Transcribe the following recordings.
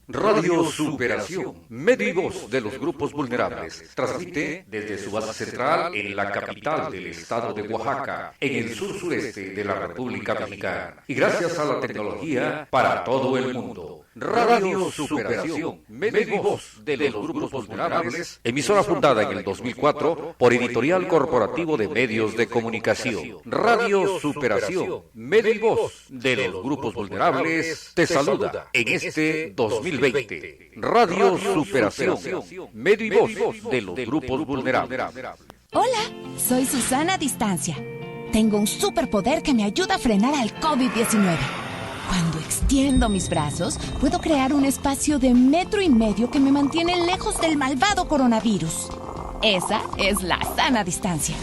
Radio Superación, medio y voz de los grupos vulnerables, transmite desde su base central en la capital del estado de Oaxaca, en el sur-sureste de la República Mexicana. Y gracias a la tecnología, para todo el mundo. Radio Superación, medio y voz de los grupos vulnerables, emisora fundada en el 2004 por Editorial Corporativo de Medios de Comunicación. Radio Superación, medio y voz de los grupos vulnerables, te saluda en este 2020. Radio Superación, medio y voz de los grupos vulnerables. Hola, soy Susana Distancia. Tengo un superpoder que me ayuda a frenar al COVID-19. Cuando extiendo mis brazos, puedo crear un espacio de 1,5 metros que me mantiene lejos del malvado coronavirus. Esa es la sana distancia.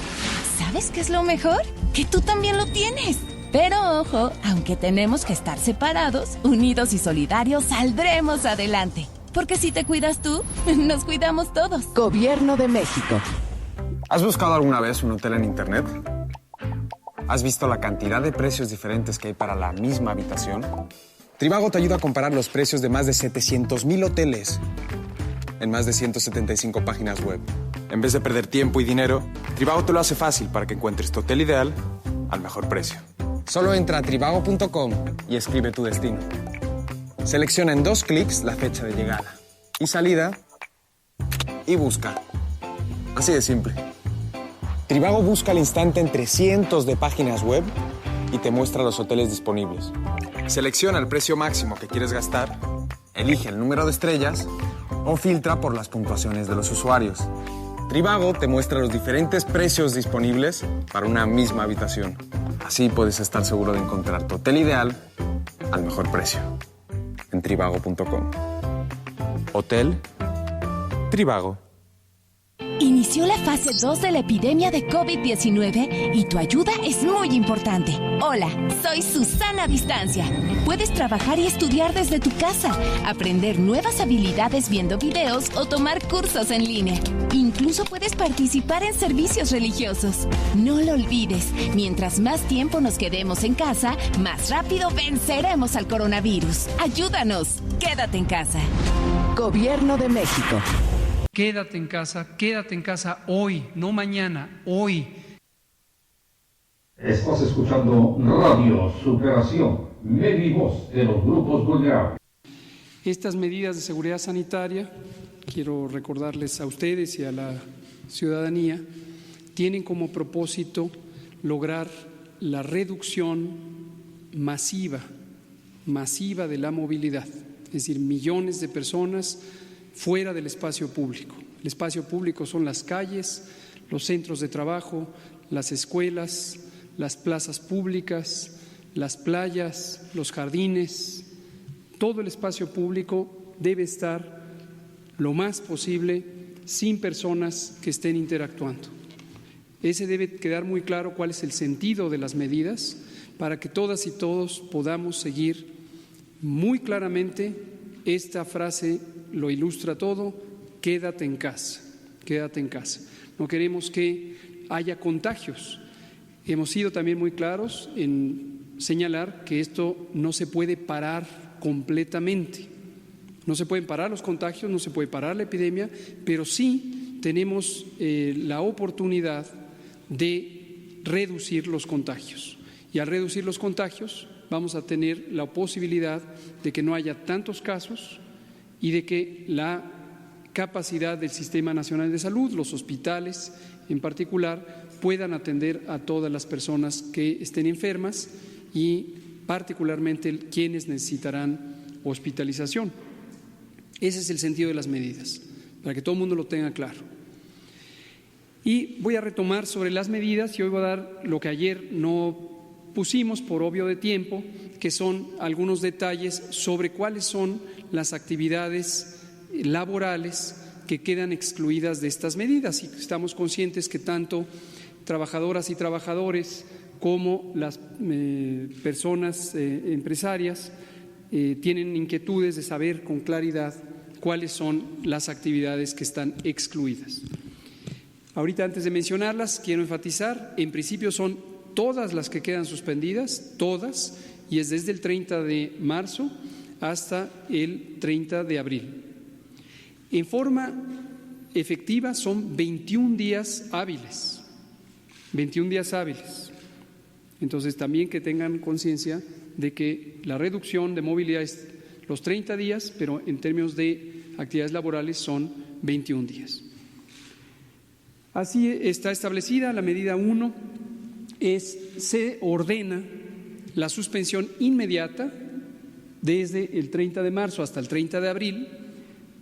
¿Sabes qué es lo mejor? Que tú también lo tienes. Pero ojo, aunque tenemos que estar separados, unidos y solidarios, saldremos adelante. Porque si te cuidas tú, nos cuidamos todos. Gobierno de México. ¿Has buscado alguna vez un hotel en internet? ¿Has visto la cantidad de precios diferentes que hay para la misma habitación? Trivago te ayuda a comparar los precios de más de 700,000 hoteles en más de 175 páginas web. En vez de perder tiempo y dinero, Trivago te lo hace fácil para que encuentres tu hotel ideal al mejor precio. Solo entra a trivago.com y escribe tu destino. Selecciona en 2 clics la fecha de llegada y salida y busca. Así de simple. Trivago busca al instante entre cientos de páginas web y te muestra los hoteles disponibles. Selecciona el precio máximo que quieres gastar, elige el número de estrellas o filtra por las puntuaciones de los usuarios. Trivago te muestra los diferentes precios disponibles para una misma habitación. Así puedes estar seguro de encontrar tu hotel ideal al mejor precio. En trivago.com. Hotel Trivago. Inició la fase 2 de la epidemia de COVID-19 y tu ayuda es muy importante. Hola, soy Susana Distancia. Puedes trabajar y estudiar desde tu casa, aprender nuevas habilidades viendo videos o tomar cursos en línea. Incluso puedes participar en servicios religiosos. No lo olvides, mientras más tiempo nos quedemos en casa, más rápido venceremos al coronavirus. Ayúdanos, quédate en casa. Gobierno de México. Quédate en casa hoy, no mañana, hoy. Estás escuchando Radio Superación, medio y voz de los grupos vulnerables. Estas medidas de seguridad sanitaria, quiero recordarles a ustedes y a la ciudadanía, tienen como propósito lograr la reducción masiva de la movilidad, es decir, millones de personas fuera del espacio público. El espacio público son las calles, los centros de trabajo, las escuelas, las plazas públicas, las playas, los jardines. Todo el espacio público debe estar lo más posible sin personas que estén interactuando. Ese debe quedar muy claro cuál es el sentido de las medidas para que todas y todos podamos seguir muy claramente. Esta frase lo ilustra todo: quédate en casa, quédate en casa. No queremos que haya contagios. Hemos sido también muy claros en señalar que esto no se puede parar completamente. No se pueden parar los contagios, no se puede parar la epidemia, pero sí tenemos la oportunidad de reducir los contagios. Y al reducir los contagios vamos a tener la posibilidad de que no haya tantos casos y de que la capacidad del Sistema Nacional de Salud, los hospitales en particular, puedan atender a todas las personas que estén enfermas y particularmente quienes necesitarán hospitalización. Ese es el sentido de las medidas, para que todo el mundo lo tenga claro. Y voy a retomar sobre las medidas y hoy voy a dar lo que ayer no pusimos por obvio de tiempo, que son algunos detalles sobre cuáles son las actividades laborales que quedan excluidas de estas medidas. Y estamos conscientes que tanto trabajadoras y trabajadores como las personas empresarias tienen inquietudes de saber con claridad cuáles son las actividades que están excluidas. Ahorita, antes de mencionarlas, quiero enfatizar, en principio son todas las que quedan suspendidas, todas, y es desde el 30 de marzo hasta el 30 de abril. En forma efectiva son 21 días hábiles. 21 días hábiles. Entonces también que tengan conciencia de que la reducción de movilidad es los 30 días, pero en términos de actividades laborales son 21 días. Así está establecida la medida 1, se ordena la suspensión inmediata desde el 30 de marzo hasta el 30 de abril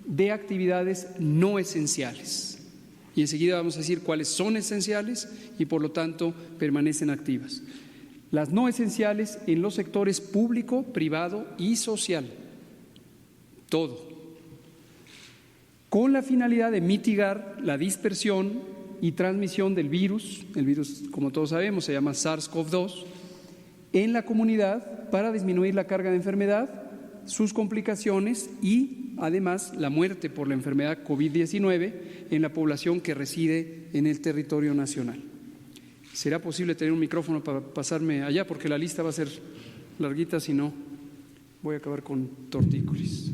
de actividades no esenciales. Y enseguida vamos a decir cuáles son esenciales y por lo tanto permanecen activas. Las no esenciales en los sectores público, privado y social. Todo. Con la finalidad de mitigar la dispersión y transmisión del virus, el virus, como todos sabemos, se llama SARS-CoV-2, en la comunidad para disminuir la carga de enfermedad, sus complicaciones y, además, la muerte por la enfermedad COVID-19 en la población que reside en el territorio nacional. ¿Será posible tener un micrófono para pasarme allá? Porque la lista va a ser larguita, si no, voy a acabar con tortícolis.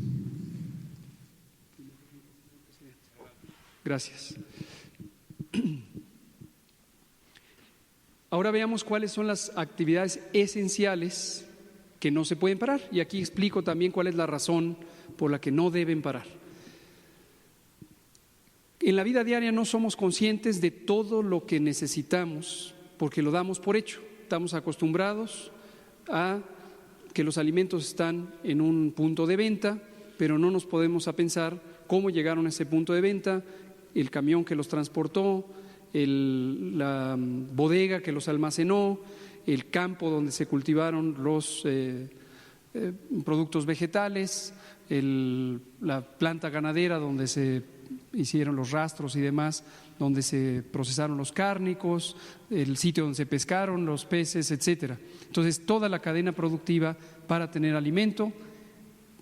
Gracias. Ahora veamos cuáles son las actividades esenciales que no se pueden parar. Y aquí explico también cuál es la razón por la que no deben parar. En la vida diaria no somos conscientes de todo lo que necesitamos porque lo damos por hecho. Estamos acostumbrados a que los alimentos están en un punto de venta, pero no nos podemos a pensar cómo llegaron a ese punto de venta, el camión que los transportó, la bodega que los almacenó, el campo donde se cultivaron los productos vegetales, la planta ganadera donde se hicieron los rastros y demás, donde se procesaron los cárnicos, el sitio donde se pescaron los peces, etcétera. Entonces, toda la cadena productiva para tener alimento.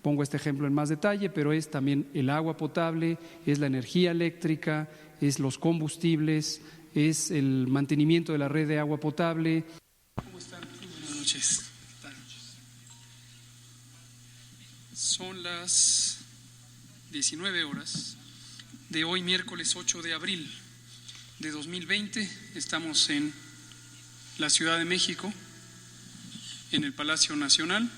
Pongo este ejemplo en más detalle, pero es también el agua potable, es la energía eléctrica, es los combustibles, es el mantenimiento de la red de agua potable. ¿Cómo están? Buenas noches. Son las 19 horas de hoy, miércoles 8 de abril de 2020. Estamos en la Ciudad de México, en el Palacio Nacional,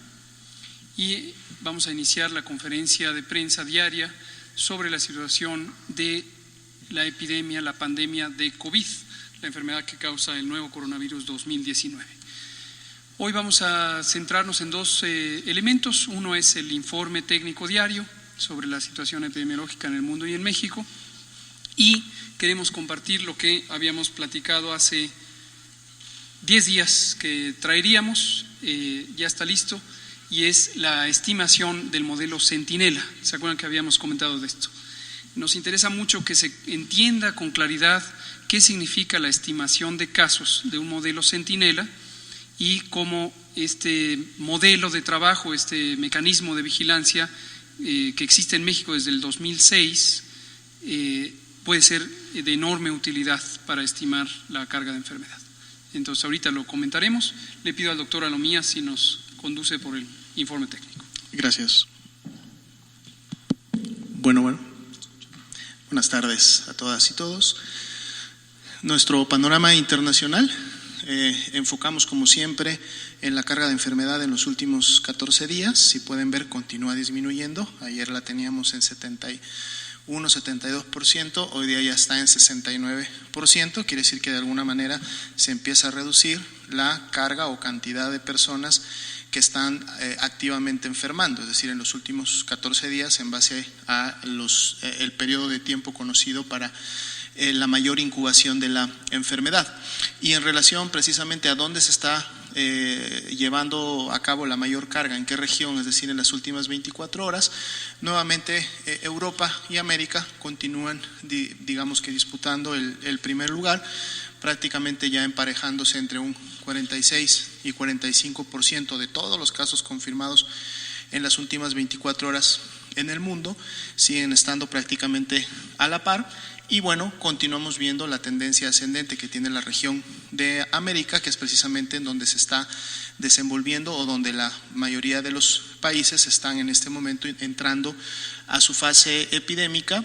y vamos a iniciar la conferencia de prensa diaria sobre la situación de la epidemia, la pandemia de COVID, la enfermedad que causa el nuevo coronavirus 2019. Hoy vamos a centrarnos en dos elementos. Uno es el informe técnico diario sobre la situación epidemiológica en el mundo y en México, y queremos compartir lo que habíamos platicado hace 10 días que traeríamos, ya está listo, y es la estimación del modelo Centinela. ¿Se acuerdan que habíamos comentado de esto? Nos interesa mucho que se entienda con claridad qué significa la estimación de casos de un modelo Centinela y cómo este modelo de trabajo, este mecanismo de vigilancia que existe en México desde el 2006 puede ser de enorme utilidad para estimar la carga de enfermedad. Entonces ahorita lo comentaremos. Le pido al doctor Alomía si nos conduce por el informe técnico. Gracias. Bueno. Buenas tardes a todas y todos. Nuestro panorama internacional, enfocamos como siempre en la carga de enfermedad en los últimos 14 días. Si pueden ver, continúa disminuyendo. Ayer la teníamos en 71-72%, hoy día ya está en 69%. Quiere decir que de alguna manera se empieza a reducir la carga o cantidad de personas que están activamente enfermando, es decir, en los últimos 14 días en base a el periodo de tiempo conocido para la mayor incubación de la enfermedad. Y en relación precisamente a dónde se está llevando a cabo la mayor carga, en qué región, es decir, en las últimas 24 horas, nuevamente Europa y América continúan, digamos que disputando el primer lugar, prácticamente ya emparejándose entre un 46 y 45% de todos los casos confirmados en las últimas 24 horas en el mundo, siguen estando prácticamente a la par. Y bueno, continuamos viendo la tendencia ascendente que tiene la región de América, que es precisamente en donde se está desenvolviendo o donde la mayoría de los países están en este momento entrando a su fase epidémica,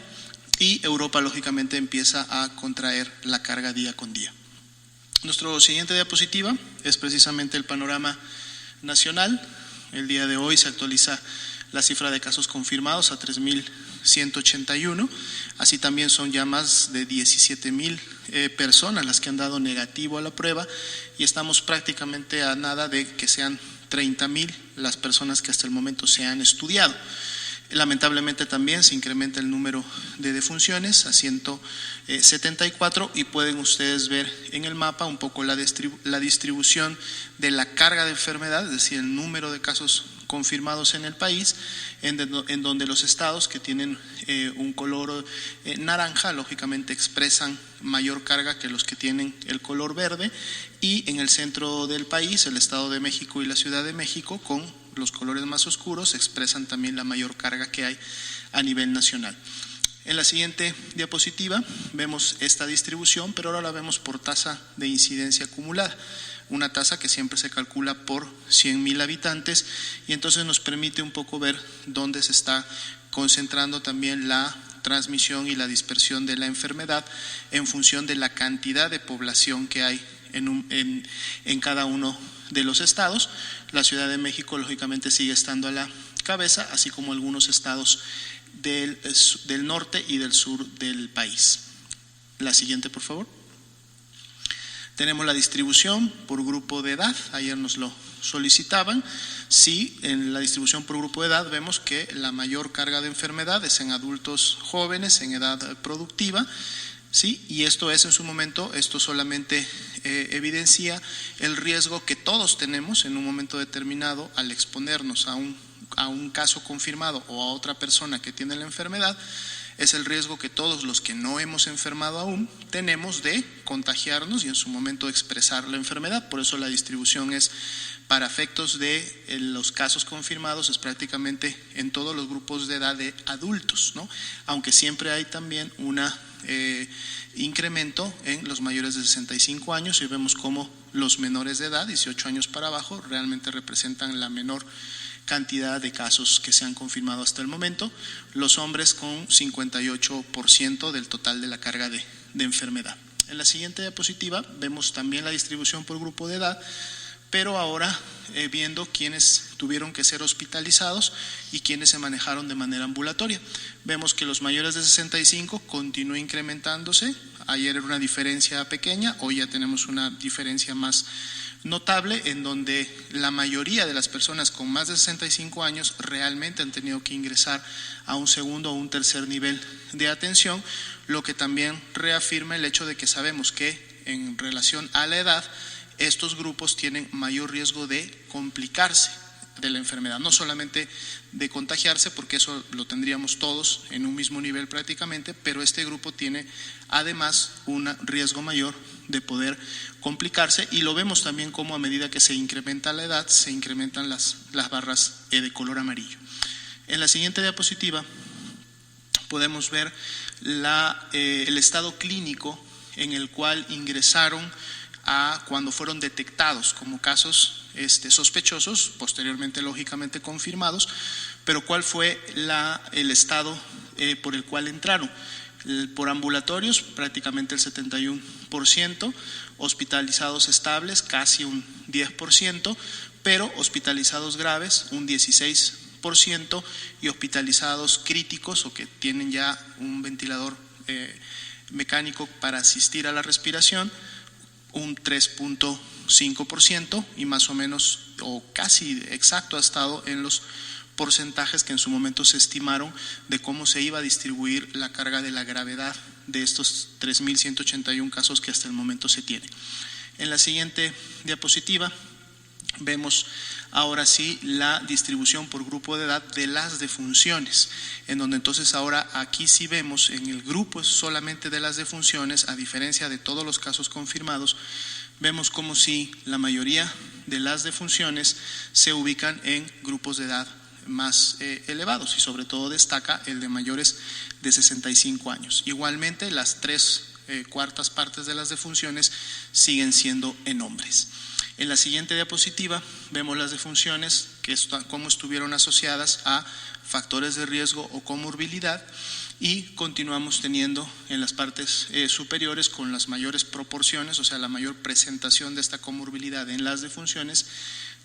y Europa lógicamente empieza a contraer la carga día con día. Nuestra siguiente diapositiva es precisamente el panorama nacional. El día de hoy se actualiza la cifra de casos confirmados a 3.181, así también son ya más de 17,000 personas las que han dado negativo a la prueba, y estamos prácticamente a nada de que sean 30,000 las personas que hasta el momento se han estudiado. Lamentablemente también se incrementa el número de defunciones a 174, y pueden ustedes ver en el mapa un poco la distribución de la carga de enfermedad, es decir, el número de casos confirmados en el país, en donde los estados que tienen un color naranja lógicamente expresan mayor carga que los que tienen el color verde, y en el centro del país, el Estado de México y la Ciudad de México, con los colores más oscuros, expresan también la mayor carga que hay a nivel nacional. En la siguiente diapositiva vemos esta distribución, pero ahora la vemos por tasa de incidencia acumulada, una tasa que siempre se calcula por 100,000 habitantes, y entonces nos permite un poco ver dónde se está concentrando también la transmisión y la dispersión de la enfermedad en función de la cantidad de población que hay en cada uno de los estados. La Ciudad de México lógicamente sigue estando a la cabeza, así como algunos estados del norte y del sur del país. La siguiente, por favor. Tenemos la distribución por grupo de edad, ayer nos lo solicitaban. Sí, en la distribución por grupo de edad vemos que la mayor carga de enfermedad es en adultos jóvenes en edad productiva. Sí, y esto es en su momento, esto solamente evidencia el riesgo que todos tenemos en un momento determinado al exponernos a un caso confirmado o a otra persona que tiene la enfermedad. Es el riesgo que todos los que no hemos enfermado aún tenemos de contagiarnos y en su momento expresar la enfermedad. Por eso la distribución es, para efectos de los casos confirmados, es prácticamente en todos los grupos de edad de adultos, ¿no? Aunque siempre hay también una incremento en los mayores de 65 años, y vemos cómo los menores de edad, 18 años para abajo, realmente representan la menor cantidad de casos que se han confirmado hasta el momento. Los hombres con 58% del total de la carga de enfermedad. En la siguiente diapositiva vemos también la distribución por grupo de edad, pero ahora viendo quiénes tuvieron que ser hospitalizados y quiénes se manejaron de manera ambulatoria. Vemos que los mayores de 65 continúa incrementándose. Ayer era una diferencia pequeña, hoy ya tenemos una diferencia más notable, en donde la mayoría de las personas con más de 65 años realmente han tenido que ingresar a un segundo o un tercer nivel de atención, lo que también reafirma el hecho de que sabemos que en relación a la edad, estos grupos tienen mayor riesgo de complicarse de la enfermedad, no solamente de contagiarse, porque eso lo tendríamos todos en un mismo nivel prácticamente, pero este grupo tiene además un riesgo mayor de poder complicarse, y lo vemos también como a medida que se incrementa la edad, se incrementan las barras de color amarillo. En la siguiente diapositiva podemos ver el estado clínico en el cual ingresaron cuando fueron detectados como casos sospechosos, posteriormente lógicamente confirmados, pero cuál fue el estado por el cual entraron. Por ambulatorios prácticamente el 71%, hospitalizados estables casi un 10%, pero hospitalizados graves un 16%, y hospitalizados críticos o que tienen ya un ventilador mecánico para asistir a la respiración un 3.5%, y más o menos o casi exacto ha estado en los porcentajes que en su momento se estimaron de cómo se iba a distribuir la carga de la gravedad de estos 3.181 casos que hasta el momento se tienen. En la siguiente diapositiva vemos ahora sí la distribución por grupo de edad de las defunciones, en donde entonces ahora aquí sí vemos en el grupo solamente de las defunciones, a diferencia de todos los casos confirmados, vemos como si la mayoría de las defunciones se ubican en grupos de edad más elevados, y sobre todo destaca el de mayores de 65 años. Igualmente, las 3/4 partes de las defunciones siguen siendo en hombres. En la siguiente diapositiva vemos las defunciones cómo estuvieron asociadas a factores de riesgo o comorbilidad, y continuamos teniendo en las partes superiores con las mayores proporciones, o sea, la mayor presentación de esta comorbilidad en las defunciones,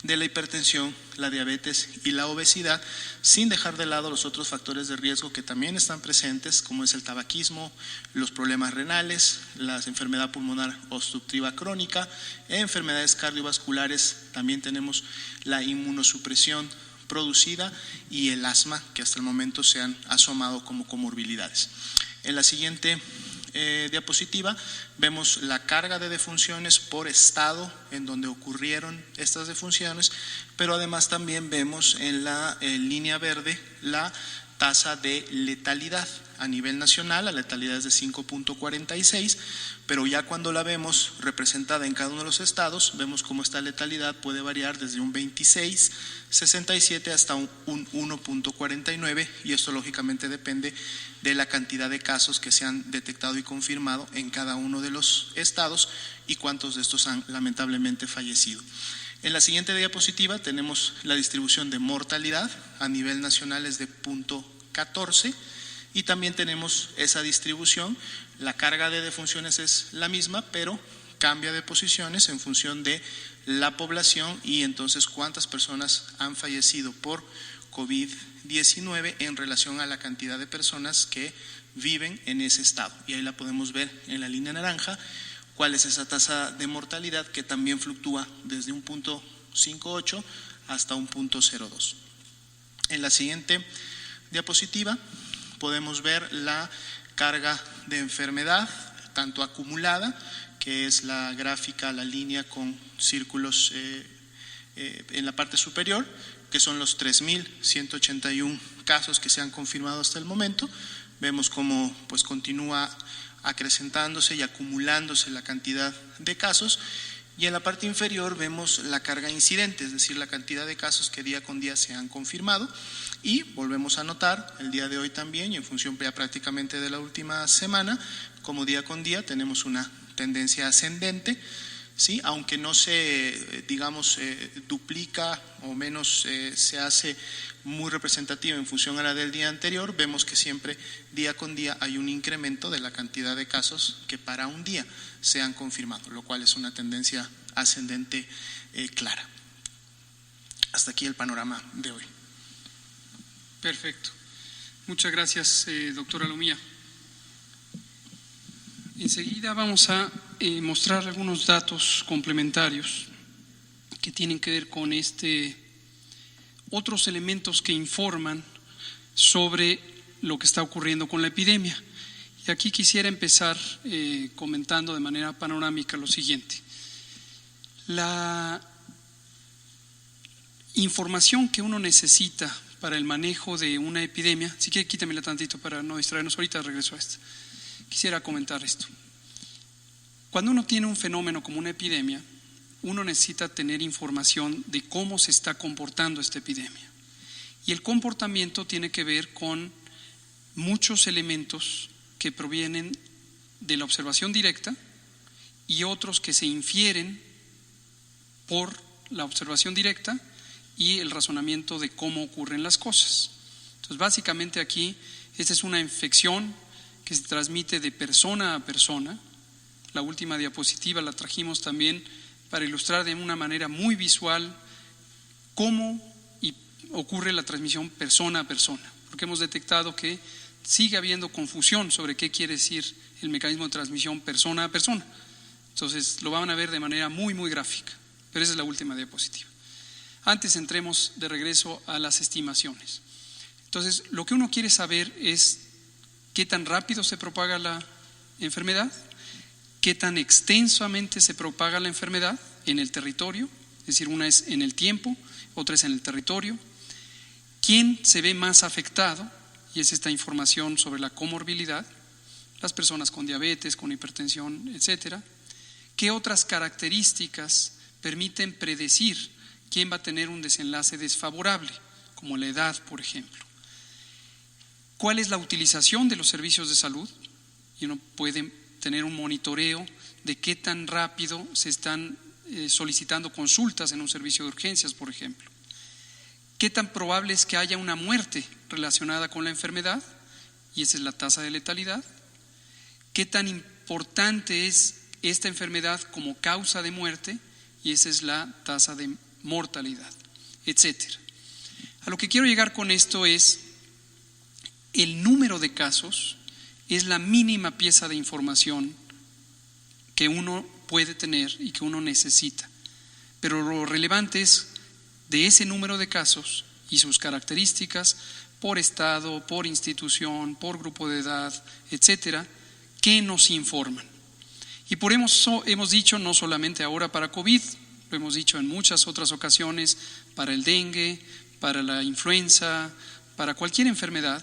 de la hipertensión, la diabetes y la obesidad, sin dejar de lado los otros factores de riesgo que también están presentes, como es el tabaquismo, los problemas renales, la enfermedad pulmonar obstructiva crónica, enfermedades cardiovasculares. También tenemos la inmunosupresión producida y el asma, que hasta el momento se han asomado como comorbilidades. En la siguiente diapositiva vemos la carga de defunciones por estado en donde ocurrieron estas defunciones, pero además también vemos en la línea verde la tasa de letalidad. A nivel nacional la letalidad es de 5.46, pero ya cuando la vemos representada en cada uno de los estados, vemos cómo esta letalidad puede variar desde un 26.67 hasta un 1.49, y esto lógicamente depende de la cantidad de casos que se han detectado y confirmado en cada uno de los estados y cuántos de estos han lamentablemente fallecido. En la siguiente diapositiva tenemos la distribución de mortalidad. A nivel nacional es de 0.14, y también tenemos esa distribución. La carga de defunciones es la misma, pero cambia de posiciones en función de la población y entonces cuántas personas han fallecido por COVID-19 en relación a la cantidad de personas que viven en ese estado. Y ahí la podemos ver en la línea naranja, cuál es esa tasa de mortalidad, que también fluctúa desde un 0.58 hasta un 0.02. En la siguiente diapositiva podemos ver la carga de enfermedad, tanto acumulada, que es la gráfica, la línea con círculos en la parte superior, que son los 3.181 casos que se han confirmado hasta el momento. Vemos cómo pues continúa acrecentándose y acumulándose la cantidad de casos, y en la parte inferior vemos la carga incidente, es decir, la cantidad de casos que día con día se han confirmado, y volvemos a notar el día de hoy también, y en función ya prácticamente de la última semana, como día con día tenemos una tendencia ascendente, ¿sí? Aunque no se, duplica o menos se hace muy representativa en función a la del día anterior, vemos que siempre día con día hay un incremento de la cantidad de casos que para un día se han confirmado, lo cual es una tendencia ascendente clara. Hasta aquí el panorama de hoy. Perfecto. Muchas gracias, doctora Lumía. Enseguida vamos a mostrar algunos datos complementarios que tienen que ver con otros elementos que informan sobre lo que está ocurriendo con la epidemia. Y aquí quisiera empezar comentando de manera panorámica lo siguiente. La información que uno necesita para el manejo de una epidemia, si quiere quítamela tantito para no distraernos, ahorita regreso a esto. Quisiera comentar esto. Cuando uno tiene un fenómeno como una epidemia, uno necesita tener información de cómo se está comportando esta epidemia. Y el comportamiento tiene que ver con muchos elementos que provienen de la observación directa y otros que se infieren por la observación directa y el razonamiento de cómo ocurren las cosas. Entonces, básicamente aquí, esta es una infección que se transmite de persona a persona. La última diapositiva la trajimos también para ilustrar de una manera muy visual cómo ocurre la transmisión persona a persona, porque hemos detectado que sigue habiendo confusión sobre qué quiere decir el mecanismo de transmisión persona a persona. Entonces lo van a ver de manera muy gráfica, pero esa es la última diapositiva. Antes entremos de regreso a las estimaciones. Entonces lo que uno quiere saber es qué tan rápido se propaga la enfermedad, qué tan extensamente se propaga la enfermedad en el territorio, es decir, una es en el tiempo, otra es en el territorio, quién se ve más afectado, y es esta información sobre la comorbilidad, las personas con diabetes, con hipertensión, etcétera, qué otras características permiten predecir quién va a tener un desenlace desfavorable, como la edad, por ejemplo. ¿Cuál es la utilización de los servicios de salud? Y uno puede tener un monitoreo de qué tan rápido se están solicitando consultas en un servicio de urgencias, por ejemplo. ¿Qué tan probable es que haya una muerte relacionada con la enfermedad? Y esa es la tasa de letalidad. ¿Qué tan importante es esta enfermedad como causa de muerte? Y esa es la tasa de mortalidad, etcétera. A lo que quiero llegar con esto es el número de casos es la mínima pieza de información que uno puede tener y que uno necesita. Pero lo relevante es de ese número de casos y sus características por estado, por institución, por grupo de edad, etcétera, que nos informan. Y por eso hemos dicho, no solamente ahora para COVID, lo hemos dicho en muchas otras ocasiones, para el dengue, para la influenza, para cualquier enfermedad,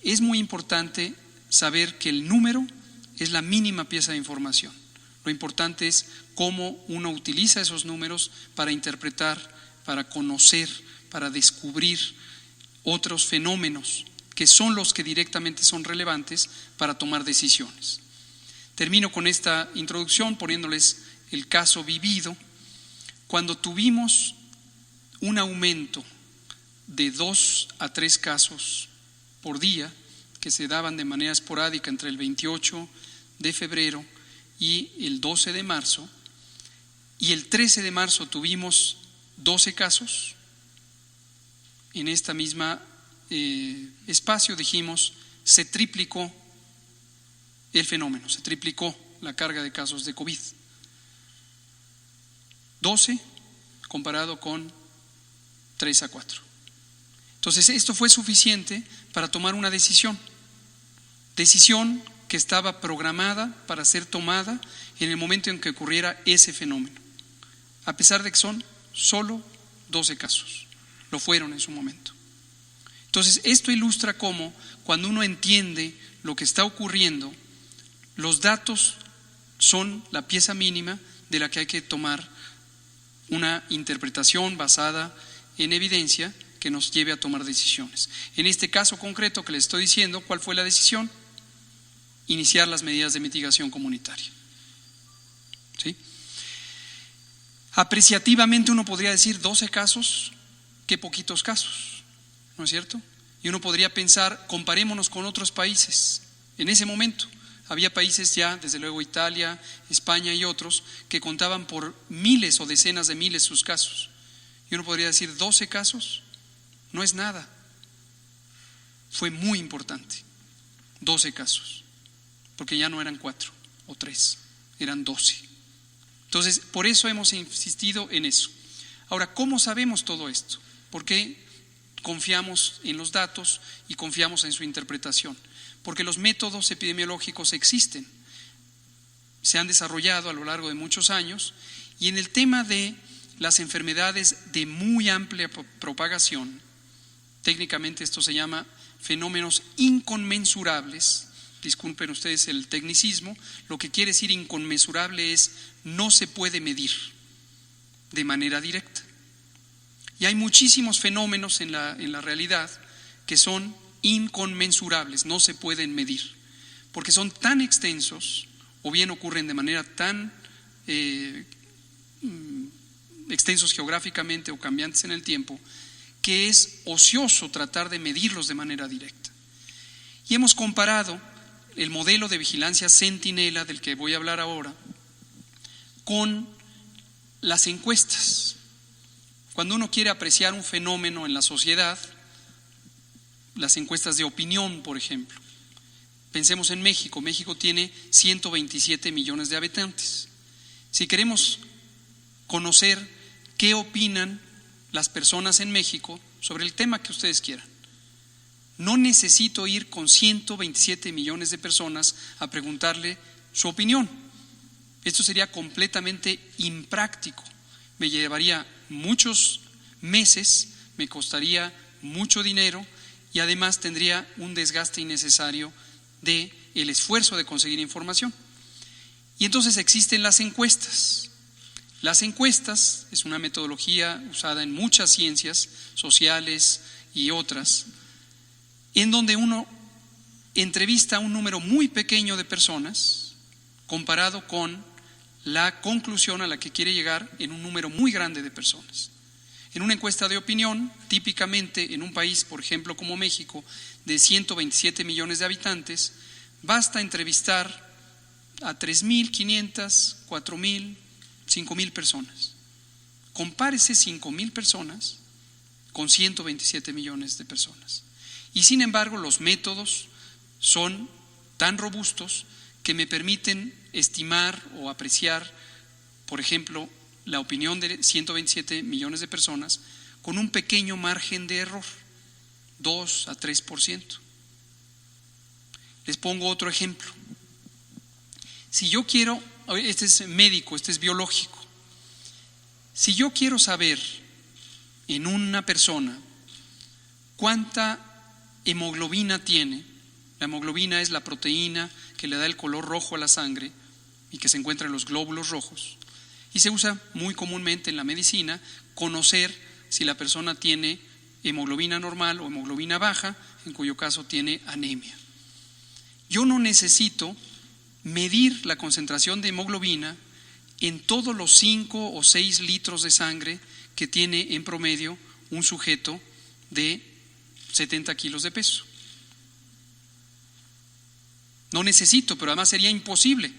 es muy importante saber que el número es la mínima pieza de información. Lo importante es cómo uno utiliza esos números para interpretar, para conocer, para descubrir otros fenómenos que son los que directamente son relevantes para tomar decisiones. Termino con esta introducción poniéndoles el caso vivido. Cuando tuvimos un aumento de 2 a 3 casos por día, que se daban de manera esporádica entre el 28 de febrero y el 12 de marzo, y el 13 de marzo tuvimos 12 casos, en esta misma espacio dijimos, se triplicó el fenómeno, se triplicó la carga de casos de COVID. 12 comparado con 3 a 4. Entonces esto fue suficiente para tomar una decisión que estaba programada para ser tomada en el momento en que ocurriera ese fenómeno, a pesar de que son solo 12 casos, lo fueron en su momento. Entonces esto ilustra cómo cuando uno entiende lo que está ocurriendo, los datos son la pieza mínima de la que hay que tomar una interpretación basada en evidencia que nos lleve a tomar decisiones. En este caso concreto que les estoy diciendo, ¿cuál fue la decisión? Iniciar las medidas de mitigación comunitaria. ¿Sí? Apreciativamente uno podría decir 12 casos, qué poquitos casos, ¿no es cierto? Y uno podría pensar, comparémonos con otros países. En ese momento había países ya, desde luego Italia, España y otros, que contaban por miles o decenas de miles sus casos. Y uno podría decir 12 casos, no es nada. Fue muy importante, 12 casos, porque ya no eran 4 o 3, eran 12. Entonces, por eso hemos insistido en eso. Ahora, ¿cómo sabemos todo esto? ¿Por qué confiamos en los datos y confiamos en su interpretación? Porque los métodos epidemiológicos existen, se han desarrollado a lo largo de muchos años, y en el tema de las enfermedades de muy amplia propagación, técnicamente esto se llama fenómenos inconmensurables. Disculpen ustedes el tecnicismo, lo que quiere decir inconmensurable es no se puede medir de manera directa. Y hay muchísimos fenómenos en la realidad que son inconmensurables, no se pueden medir, porque son tan extensos o bien ocurren de manera tan extensos geográficamente o cambiantes en el tiempo, que es ocioso tratar de medirlos de manera directa. Y hemos comparado el modelo de vigilancia centinela, del que voy a hablar ahora, con las encuestas. Cuando uno quiere apreciar un fenómeno en la sociedad, las encuestas de opinión, por ejemplo. Pensemos en México. México tiene 127 millones de habitantes. Si queremos conocer qué opinan las personas en México sobre el tema que ustedes quieran, no necesito ir con 127 millones de personas a preguntarle su opinión. Esto sería completamente impráctico. Me llevaría muchos meses, me costaría mucho dinero y además tendría un desgaste innecesario de el esfuerzo de conseguir información. Y entonces existen las encuestas. Las encuestas es una metodología usada en muchas ciencias sociales, y otras, en donde uno entrevista a un número muy pequeño de personas comparado con la conclusión a la que quiere llegar en un número muy grande de personas. En una encuesta de opinión, típicamente en un país, por ejemplo, como México, de 127 millones de habitantes, basta entrevistar a 3.500, 4.000, 5.000 personas. Compárese 5.000 personas con 127 millones de personas. Y sin embargo, los métodos son tan robustos que me permiten estimar o apreciar, por ejemplo, la opinión de 127 millones de personas con un pequeño margen de error, 2 a 3%. Les pongo otro ejemplo. Si yo quiero, este es médico, este es biológico, si yo quiero saber en una persona cuánta hemoglobina tiene, la hemoglobina es la proteína que le da el color rojo a la sangre y que se encuentra en los glóbulos rojos, y se usa muy comúnmente en la medicina conocer si la persona tiene hemoglobina normal o hemoglobina baja, en cuyo caso tiene anemia. Yo no necesito medir la concentración de hemoglobina en todos los 5 o 6 litros de sangre que tiene en promedio un sujeto de 70 kilos de peso. No necesito, pero además sería imposible,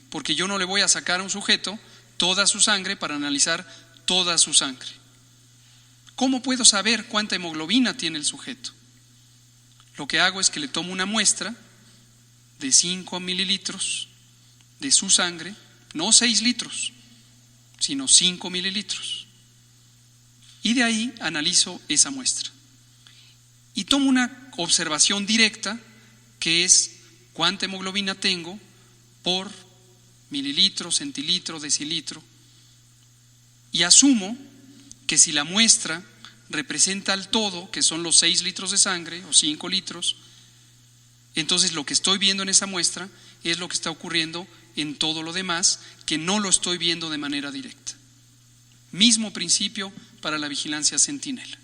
porque yo no le voy a sacar a un sujeto toda su sangre para analizar toda su sangre. ¿Cómo puedo saber cuánta hemoglobina tiene el sujeto? Lo que hago es que le tomo una muestra de 5 mililitros de su sangre, no 6 litros, sino 5 mililitros. Y de ahí analizo esa muestra. Y tomo una observación directa, que es cuánta hemoglobina tengo por mililitro, centilitro, decilitro, y asumo que si la muestra representa al todo, que son los 6 litros de sangre o 5 litros, entonces lo que estoy viendo en esa muestra es lo que está ocurriendo en todo lo demás, que no lo estoy viendo de manera directa. Mismo principio para la vigilancia centinela.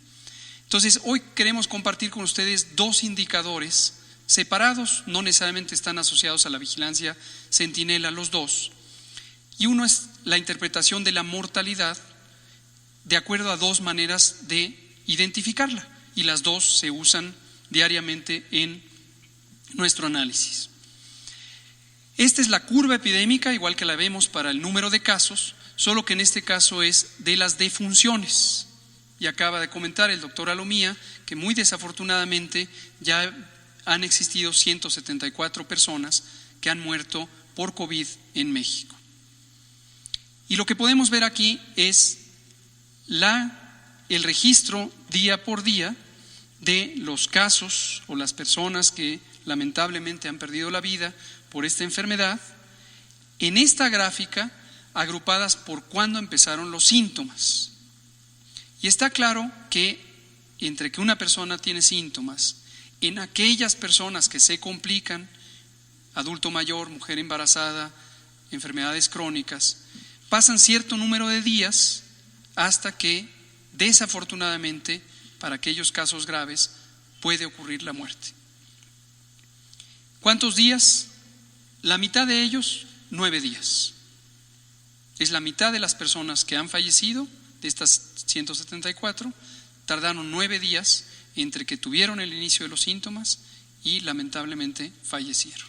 Entonces, hoy queremos compartir con ustedes 2 indicadores separados, no necesariamente están asociados a la vigilancia centinela los dos, y uno es la interpretación de la mortalidad de acuerdo a 2 maneras de identificarla, y las 2 se usan diariamente en nuestro análisis. Esta es la curva epidémica, igual que la vemos para el número de casos, solo que en este caso es de las defunciones, y acaba de comentar el doctor Alomía que muy desafortunadamente ya han existido 174 personas que han muerto por COVID en México. Y lo que podemos ver aquí es el registro día por día de los casos o las personas que lamentablemente han perdido la vida por esta enfermedad, en esta gráfica agrupadas por cuándo empezaron los síntomas. Y está claro que entre que una persona tiene síntomas, en aquellas personas que se complican, adulto mayor, mujer embarazada, enfermedades crónicas, pasan cierto número de días hasta que desafortunadamente para aquellos casos graves puede ocurrir la muerte. ¿Cuántos días? La mitad de ellos, 9 días. Es la mitad de las personas que han fallecido, de estas 174, tardaron 9 días entre que tuvieron el inicio de los síntomas y lamentablemente fallecieron.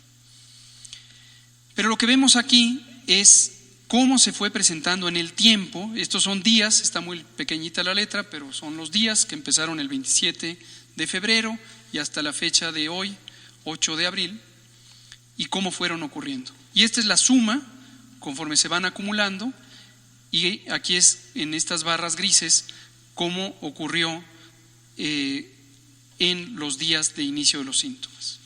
Pero lo que vemos aquí es cómo se fue presentando en el tiempo. Estos son días, está muy pequeñita la letra, pero son los días que empezaron el 27 de febrero y hasta la fecha de hoy, 8 de abril, y cómo fueron ocurriendo. Y esta es la suma conforme se van acumulando, y aquí es en estas barras grises cómo ocurrió en los días de inicio de los síntomas.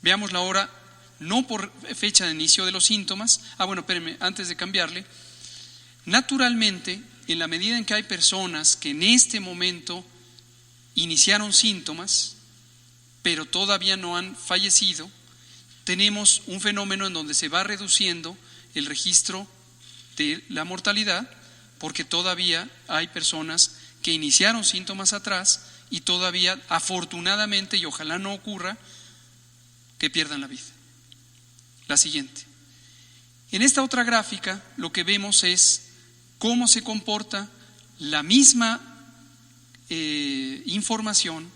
Veámoslo ahora, no por fecha de inicio de los síntomas. Bueno, espérenme, antes de cambiarle. Naturalmente, en la medida en que hay personas que en este momento iniciaron síntomas, pero todavía no han fallecido, tenemos un fenómeno en donde se va reduciendo el registro de la mortalidad, porque todavía hay personas que iniciaron síntomas atrás y todavía, afortunadamente, y ojalá no ocurra, que pierdan la vida. La siguiente. En esta otra gráfica lo que vemos es cómo se comporta la misma información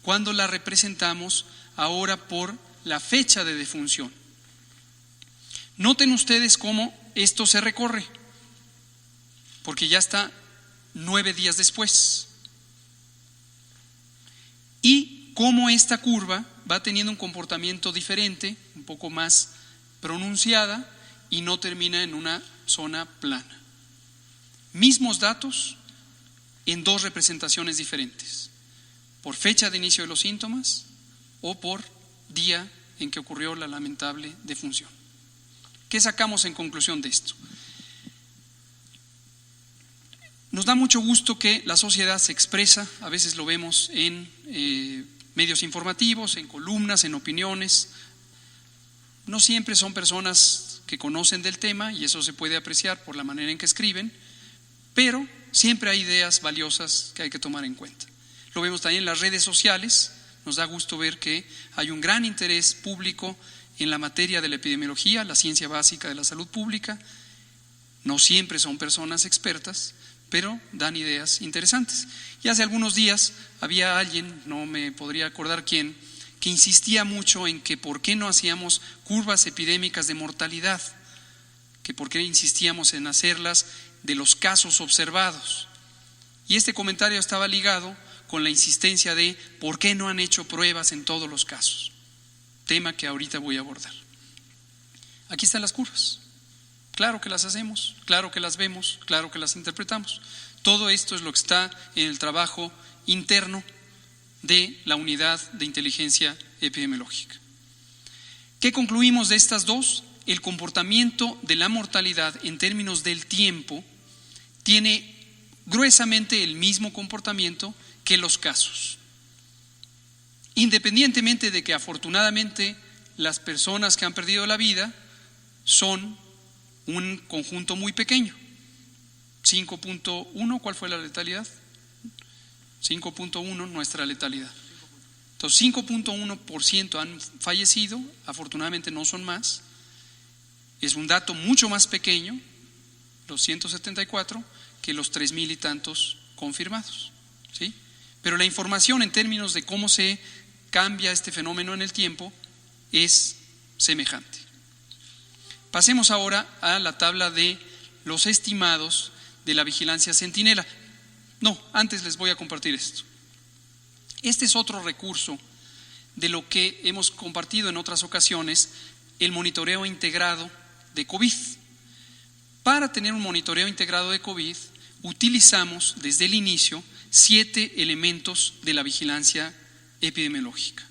cuando la representamos ahora por la fecha de defunción. Noten ustedes cómo esto se recorre, porque ya está 9 días después. Y cómo esta curva va teniendo un comportamiento diferente, un poco más pronunciada, y no termina en una zona plana. Mismos datos en dos representaciones diferentes, por fecha de inicio de los síntomas o por día en que ocurrió la lamentable defunción. ¿Qué sacamos en conclusión de esto? Nos da mucho gusto que la sociedad se expresa, a veces lo vemos en medios informativos, en columnas, en opiniones. No siempre son personas que conocen del tema y eso se puede apreciar por la manera en que escriben, pero siempre hay ideas valiosas que hay que tomar en cuenta. Lo vemos también en las redes sociales, nos da gusto ver que hay un gran interés público en la materia de la epidemiología, la ciencia básica de la salud pública. No siempre son personas expertas, pero dan ideas interesantes. Y hace algunos días había alguien, no me podría acordar quién, que insistía mucho en que por qué no hacíamos curvas epidémicas de mortalidad, que por qué insistíamos en hacerlas de los casos observados. Y este comentario estaba ligado con la insistencia de por qué no han hecho pruebas en todos los casos, tema que ahorita voy a abordar. Aquí están las curvas. Claro que las hacemos, claro que las vemos, claro que las interpretamos. Todo esto es lo que está en el trabajo interno de la unidad de inteligencia epidemiológica. ¿Qué concluimos de estas dos? El comportamiento de la mortalidad en términos del tiempo tiene gruesamente el mismo comportamiento que los casos. Independientemente de que afortunadamente las personas que han perdido la vida son un conjunto muy pequeño. 5.1, ¿cuál fue la letalidad? 5.1 nuestra letalidad. Entonces 5.1% han fallecido, afortunadamente no son más. Es un dato mucho más pequeño, los 174, que los 3,000 y tantos confirmados, ¿sí? Pero la información en términos de cómo se cambia este fenómeno en el tiempo es semejante. Pasemos ahora a la tabla de los estimados de la vigilancia centinela. No, antes les voy a compartir esto. Este es otro recurso de lo que hemos compartido en otras ocasiones, el monitoreo integrado de COVID. Para tener un monitoreo integrado de COVID, utilizamos desde el inicio 7 elementos de la vigilancia epidemiológica.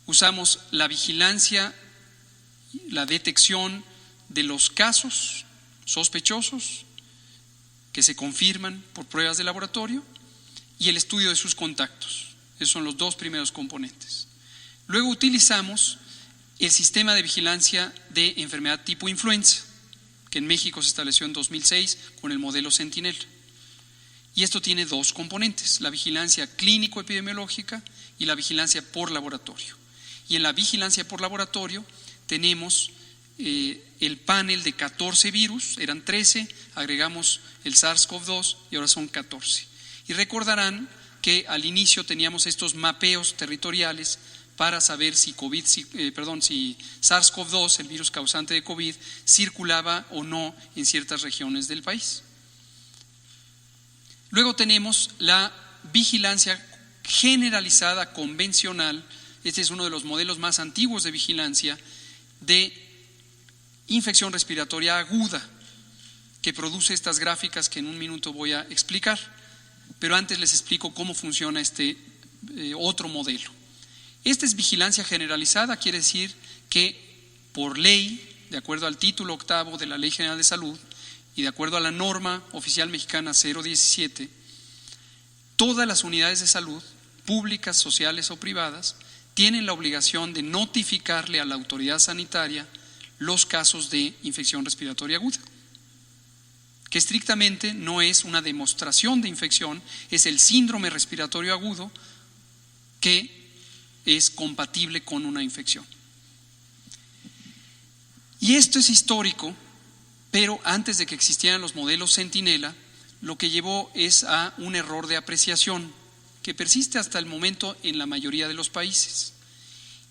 Usamos la vigilancia, la detección de los casos sospechosos que se confirman por pruebas de laboratorio y el estudio de sus contactos. Esos son los dos primeros componentes. Luego utilizamos el sistema de vigilancia de enfermedad tipo influenza, que en México se estableció en 2006 con el modelo Sentinel. Y esto tiene dos componentes, la vigilancia clínico-epidemiológica y la vigilancia por laboratorio. Y en la vigilancia por laboratorio tenemos el panel de 14 virus, eran 13, agregamos el SARS-CoV-2 y ahora son 14. Y recordarán que al inicio teníamos estos mapeos territoriales para saber si SARS-CoV-2, el virus causante de COVID, circulaba o no en ciertas regiones del país. Luego tenemos la vigilancia generalizada convencional. Este es uno de los modelos más antiguos de vigilancia de infección respiratoria aguda, que produce estas gráficas que en un minuto voy a explicar, pero antes les explico cómo funciona este otro modelo. Esta es vigilancia generalizada, quiere decir que por ley, de acuerdo al título 8º de la Ley General de Salud y de acuerdo a la norma oficial mexicana 017, todas las unidades de salud, públicas, sociales o privadas, tienen la obligación de notificarle a la autoridad sanitaria los casos de infección respiratoria aguda, que estrictamente no es una demostración de infección, es el síndrome respiratorio agudo que es compatible con una infección. Y esto es histórico, pero antes de que existieran los modelos Centinela, lo que llevó es a un error de apreciación que persiste hasta el momento en la mayoría de los países.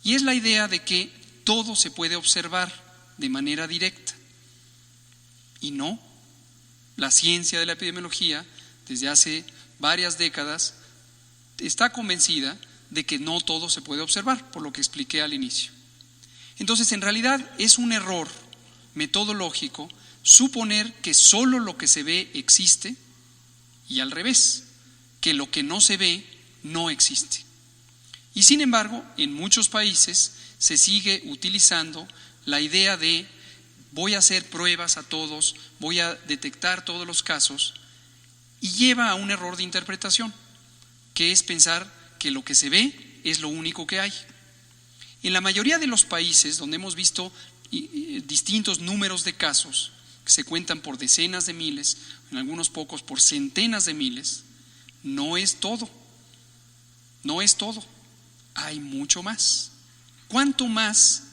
Y es la idea de que todo se puede observar de manera directa. Y no, la ciencia de la epidemiología, desde hace varias décadas, está convencida de que no todo se puede observar, por lo que expliqué al inicio. Entonces, en realidad es un error metodológico suponer que solo lo que se ve existe y al revés, que lo que no se ve no existe. Y sin embargo, en muchos países se sigue utilizando la idea de voy a hacer pruebas a todos, voy a detectar todos los casos, y lleva a un error de interpretación, que es pensar que lo que se ve es lo único que hay. En la mayoría de los países donde hemos visto distintos números de casos, que se cuentan por decenas de miles, en algunos pocos por centenas de miles, no es todo, hay mucho más. ¿Cuánto más?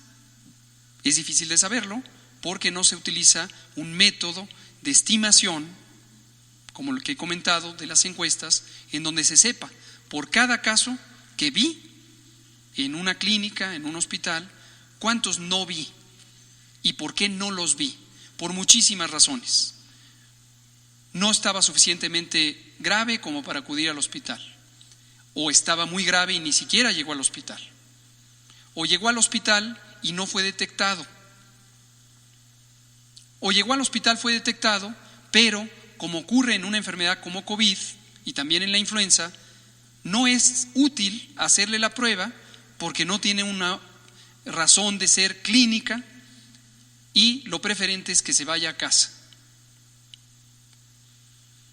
Es difícil de saberlo porque no se utiliza un método de estimación, como el que he comentado de las encuestas, en donde se sepa por cada caso que vi en una clínica, en un hospital, cuántos no vi y por qué no los vi, por muchísimas razones. No estaba suficientemente grave como para acudir al hospital, o estaba muy grave y ni siquiera llegó al hospital, o llegó al hospital y no fue detectado, o llegó al hospital, fue detectado, pero como ocurre en una enfermedad como COVID y también en la influenza, no es útil hacerle la prueba porque no tiene una razón de ser clínica y lo preferente es que se vaya a casa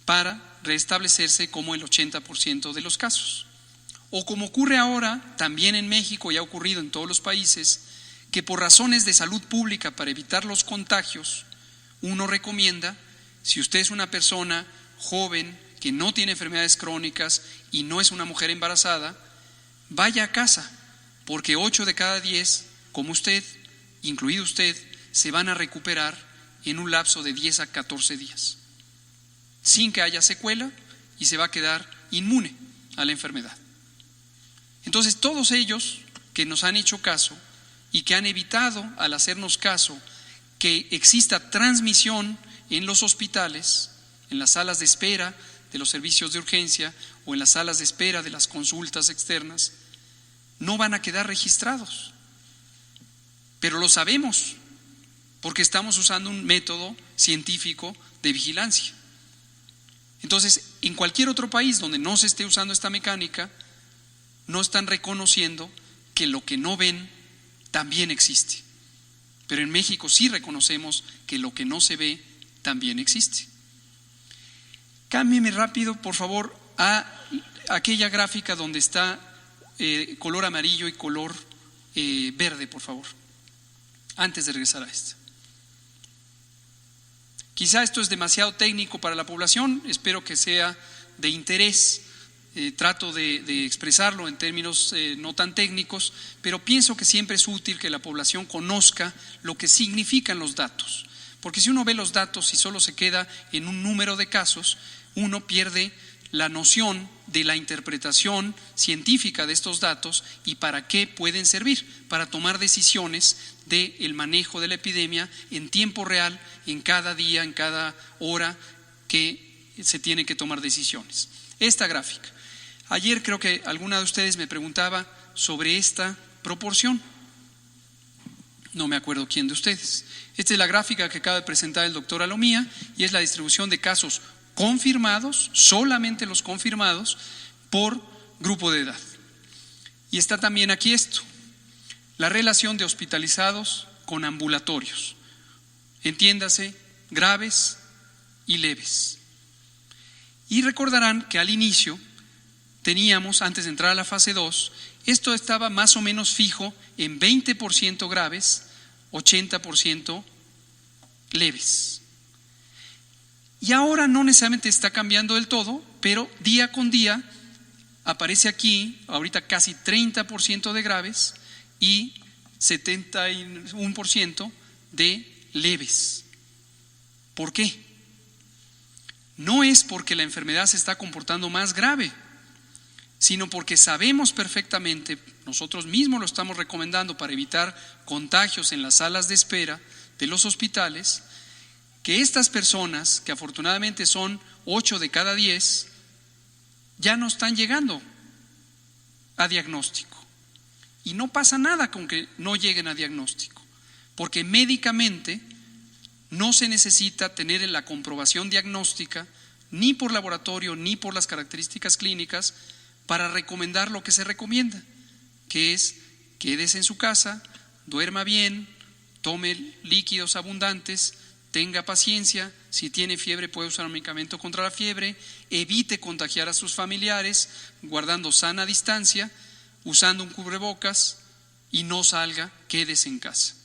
para restablecerse como el 80% de los casos. O como ocurre ahora, también en México y ha ocurrido en todos los países, que por razones de salud pública para evitar los contagios, uno recomienda, si usted es una persona joven que no tiene enfermedades crónicas y no es una mujer embarazada, vaya a casa, porque 8 de cada 10, como usted, incluido usted, se van a recuperar en un lapso de 10 a 14 días, sin que haya secuela y se va a quedar inmune a la enfermedad. Entonces, todos ellos que nos han hecho caso y que han evitado, al hacernos caso, que exista transmisión en los hospitales, en las salas de espera de los servicios de urgencia o en las salas de espera de las consultas externas, no van a quedar registrados. Pero lo sabemos, porque estamos usando un método científico de vigilancia. Entonces, en cualquier otro país donde no se esté usando esta mecánica, no están reconociendo que lo que no ven también existe. Pero en México sí reconocemos que lo que no se ve también existe. Cámbieme rápido, por favor, a aquella gráfica donde está color amarillo y color verde, por favor, antes de regresar a esta. Quizá esto es demasiado técnico para la población, espero que sea de interés. Trato de expresarlo en términos no tan técnicos, pero pienso que siempre es útil que la población conozca lo que significan los datos, porque si uno ve los datos y solo se queda en un número de casos, uno pierde la noción de la interpretación científica de estos datos y para qué pueden servir, para tomar decisiones del manejo de la epidemia en tiempo real, en cada día, en cada hora que se tiene que tomar decisiones. Esta gráfica. Ayer creo que alguna de ustedes me preguntaba sobre esta proporción. No me acuerdo quién de ustedes. Esta es la gráfica que acaba de presentar el doctor Alomía y es la distribución de casos confirmados, solamente los confirmados, por grupo de edad. Y está también aquí esto, la relación de hospitalizados con ambulatorios. Entiéndase, graves y leves. Y recordarán que al inicio teníamos, antes de entrar a la fase 2, esto estaba más o menos fijo en 20% graves, 80% leves. Y ahora no necesariamente está cambiando del todo, pero día con día aparece aquí ahorita casi 30% de graves y 71% de leves. ¿Por qué? No es porque la enfermedad se está comportando más grave, sino porque sabemos perfectamente, nosotros mismos lo estamos recomendando para evitar contagios en las salas de espera de los hospitales, que estas personas, que afortunadamente son 8 de cada 10, ya no están llegando a diagnóstico. Y no pasa nada con que no lleguen a diagnóstico, porque médicamente no se necesita tener la comprobación diagnóstica ni por laboratorio ni por las características clínicas para recomendar lo que se recomienda, que es quédese en su casa, duerma bien, tome líquidos abundantes, tenga paciencia, si tiene fiebre puede usar un medicamento contra la fiebre, evite contagiar a sus familiares, guardando sana distancia, usando un cubrebocas y no salga, quédese en casa.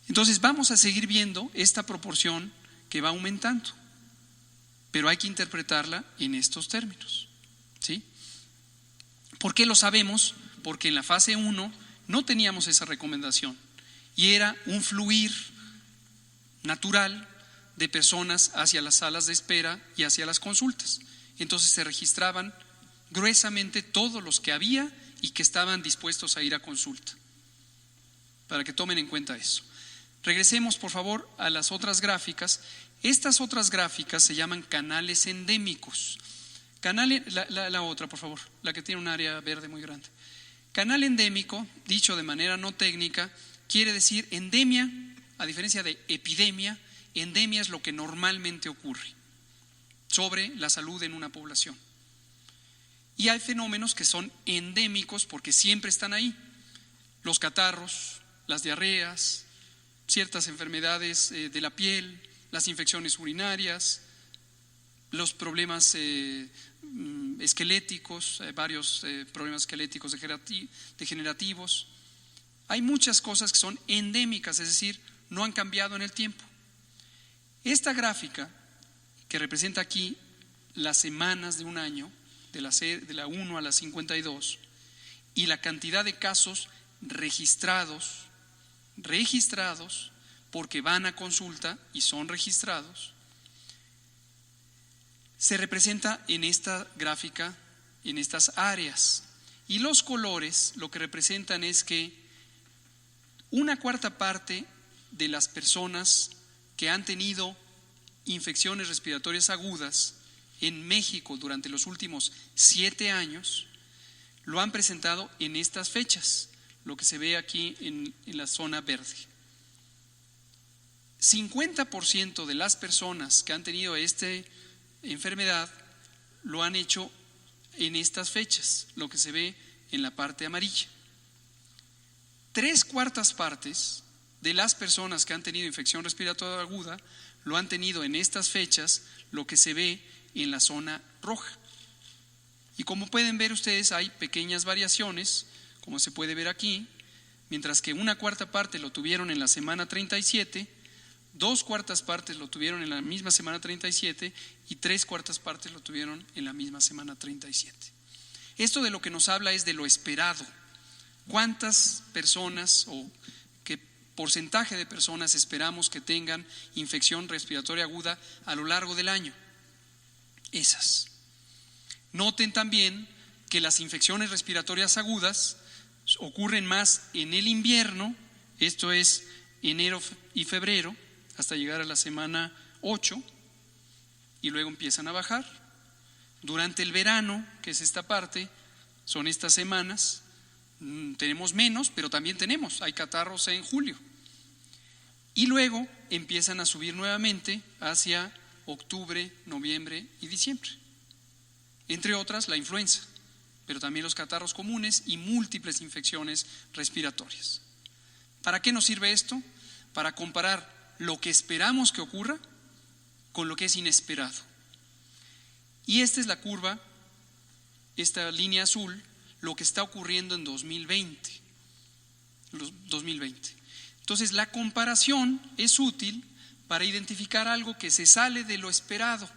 Entonces vamos a seguir viendo esta proporción que va aumentando, pero hay que interpretarla en estos términos, ¿sí? ¿Por qué lo sabemos? Porque en la fase 1 no teníamos esa recomendación y era un fluir natural de personas hacia las salas de espera y hacia las consultas. Entonces se registraban gruesamente todos los que había y que estaban dispuestos a ir a consulta, para que tomen en cuenta eso. Regresemos por favor a las otras gráficas. Estas otras gráficas se llaman canales endémicos. La otra, por favor, la que tiene un área verde muy grande. Canal endémico, dicho de manera no técnica, quiere decir endemia, a diferencia de epidemia. Endemia es lo que normalmente ocurre sobre la salud en una población. Y hay fenómenos que son endémicos porque siempre están ahí. Los catarros, las diarreas, ciertas enfermedades de la piel, las infecciones urinarias, los problemas esqueléticos, varios problemas esqueléticos degenerativos. Hay muchas cosas que son endémicas, es decir, no han cambiado en el tiempo. Esta gráfica que representa aquí las semanas de un año, de la 1 a la 52, y la cantidad de casos registrados porque van a consulta y son registrados, se representa en esta gráfica, en estas áreas. Y los colores lo que representan es que una cuarta parte de las personas que han tenido infecciones respiratorias agudas en México durante los últimos 7 años lo han presentado en estas fechas, lo que se ve aquí en la zona verde. 50% de las personas que han tenido esta enfermedad lo han hecho en estas fechas, lo que se ve en la parte amarilla. 3/4 partes de las personas que han tenido infección respiratoria aguda lo han tenido en estas fechas, lo que se ve en la zona roja. Y como pueden ver ustedes, hay pequeñas variaciones, como se puede ver aquí, mientras que 1/4 parte lo tuvieron en la semana 37, 2/4 partes lo tuvieron en la misma semana 37 y 3/4 partes lo tuvieron en la misma semana 37. Esto de lo que nos habla es de lo esperado. ¿Cuántas personas o qué porcentaje de personas esperamos que tengan infección respiratoria aguda a lo largo del año? Esas. Noten también que las infecciones respiratorias agudas ocurren más en el invierno, esto es enero y febrero, hasta llegar a la semana 8, y luego empiezan a bajar. Durante el verano, que es esta parte, son estas semanas, tenemos menos, pero también hay catarros en julio. Y luego empiezan a subir nuevamente hacia octubre, noviembre y diciembre. Entre otras, la influenza, pero también los catarros comunes y múltiples infecciones respiratorias. ¿Para qué nos sirve esto? Para comparar lo que esperamos que ocurra con lo que es inesperado. Y esta es la curva, esta línea azul, lo que está ocurriendo en 2020. Entonces, la comparación es útil para identificar algo que se sale de lo esperado.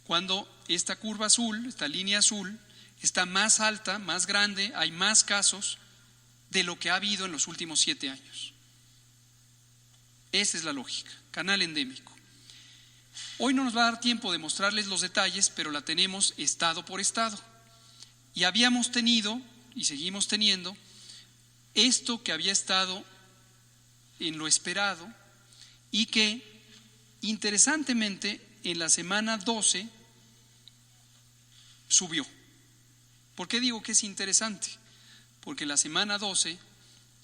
Cuando esta curva azul, esta línea azul, está más alta, más grande, hay más casos de lo que ha habido en los últimos 7 años. Esa es la lógica, canal endémico. Hoy no nos va a dar tiempo de mostrarles los detalles, pero la tenemos estado por estado. Y habíamos tenido, y seguimos teniendo, esto que había estado en lo esperado y que, interesantemente, en la semana 12 subió. ¿Por qué digo que es interesante? Porque la semana 12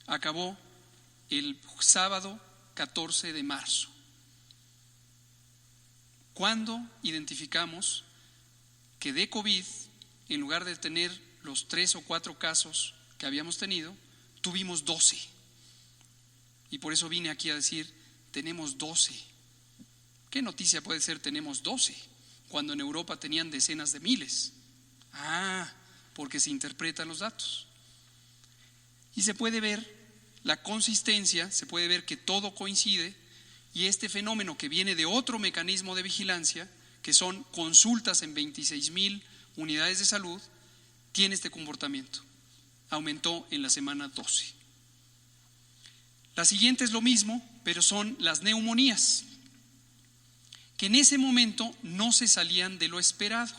acabó el sábado 14 de marzo. Cuando identificamos que de COVID, en lugar de tener los 3 o 4 casos que habíamos tenido, tuvimos 12. Y por eso vine aquí a decir, tenemos 12. ¿Qué noticia puede ser tenemos 12? Cuando en Europa tenían decenas de miles. Porque se interpretan los datos. Y se puede ver la consistencia, se puede ver que todo coincide, y este fenómeno que viene de otro mecanismo de vigilancia, que son consultas en 26,000 unidades de salud, tiene este comportamiento. Aumentó en la semana 12. La siguiente es lo mismo, pero son las neumonías, que en ese momento no se salían de lo esperado.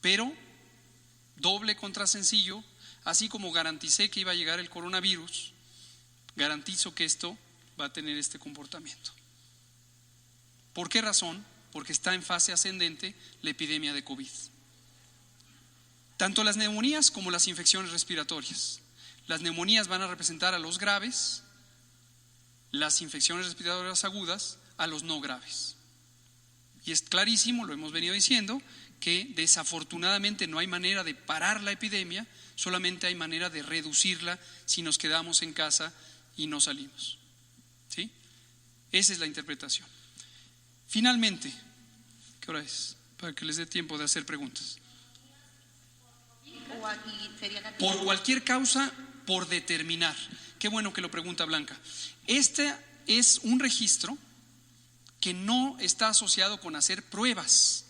Pero, doble contra sencillo, así como garanticé que iba a llegar el coronavirus, garantizo que esto va a tener este comportamiento. ¿Por qué razón? Porque está en fase ascendente la epidemia de COVID. Tanto las neumonías como las infecciones respiratorias. Las neumonías van a representar a los graves, las infecciones respiratorias agudas a los no graves. Y es clarísimo, lo hemos venido diciendo, que desafortunadamente no hay manera de parar la epidemia, solamente hay manera de reducirla si nos quedamos en casa y no salimos. ¿Sí? Esa es la interpretación. Finalmente, ¿qué hora es? Para que les dé tiempo de hacer preguntas. Por cualquier causa, por determinar. Qué bueno que lo pregunta Blanca. Este es un registro que no está asociado con hacer pruebas.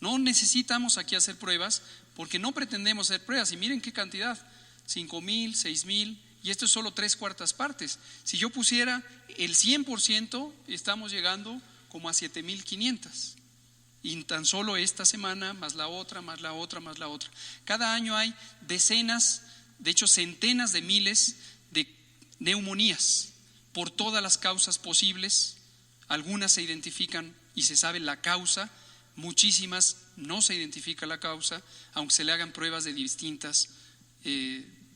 No necesitamos aquí hacer pruebas porque no pretendemos hacer pruebas. Y miren qué cantidad, 5,000, 6,000, y esto es solo 3/4 partes. Si yo pusiera el 100%, estamos llegando como a 7,500. Y tan solo esta semana, más la otra, más la otra, más la otra. Cada año hay decenas, de hecho centenas de miles de neumonías por todas las causas posibles. Algunas se identifican y se sabe la causa, muchísimas no se identifica la causa, aunque se le hagan pruebas de distintos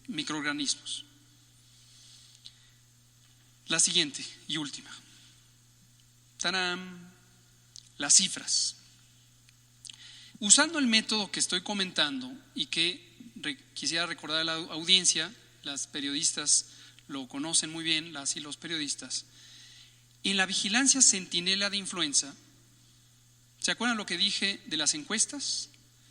microorganismos. La siguiente y última. ¡Tarán! Las cifras. Usando el método que estoy comentando y que quisiera recordar a la audiencia, las periodistas lo conocen muy bien, las y los periodistas, en la vigilancia centinela de influenza, ¿se acuerdan lo que dije de las encuestas?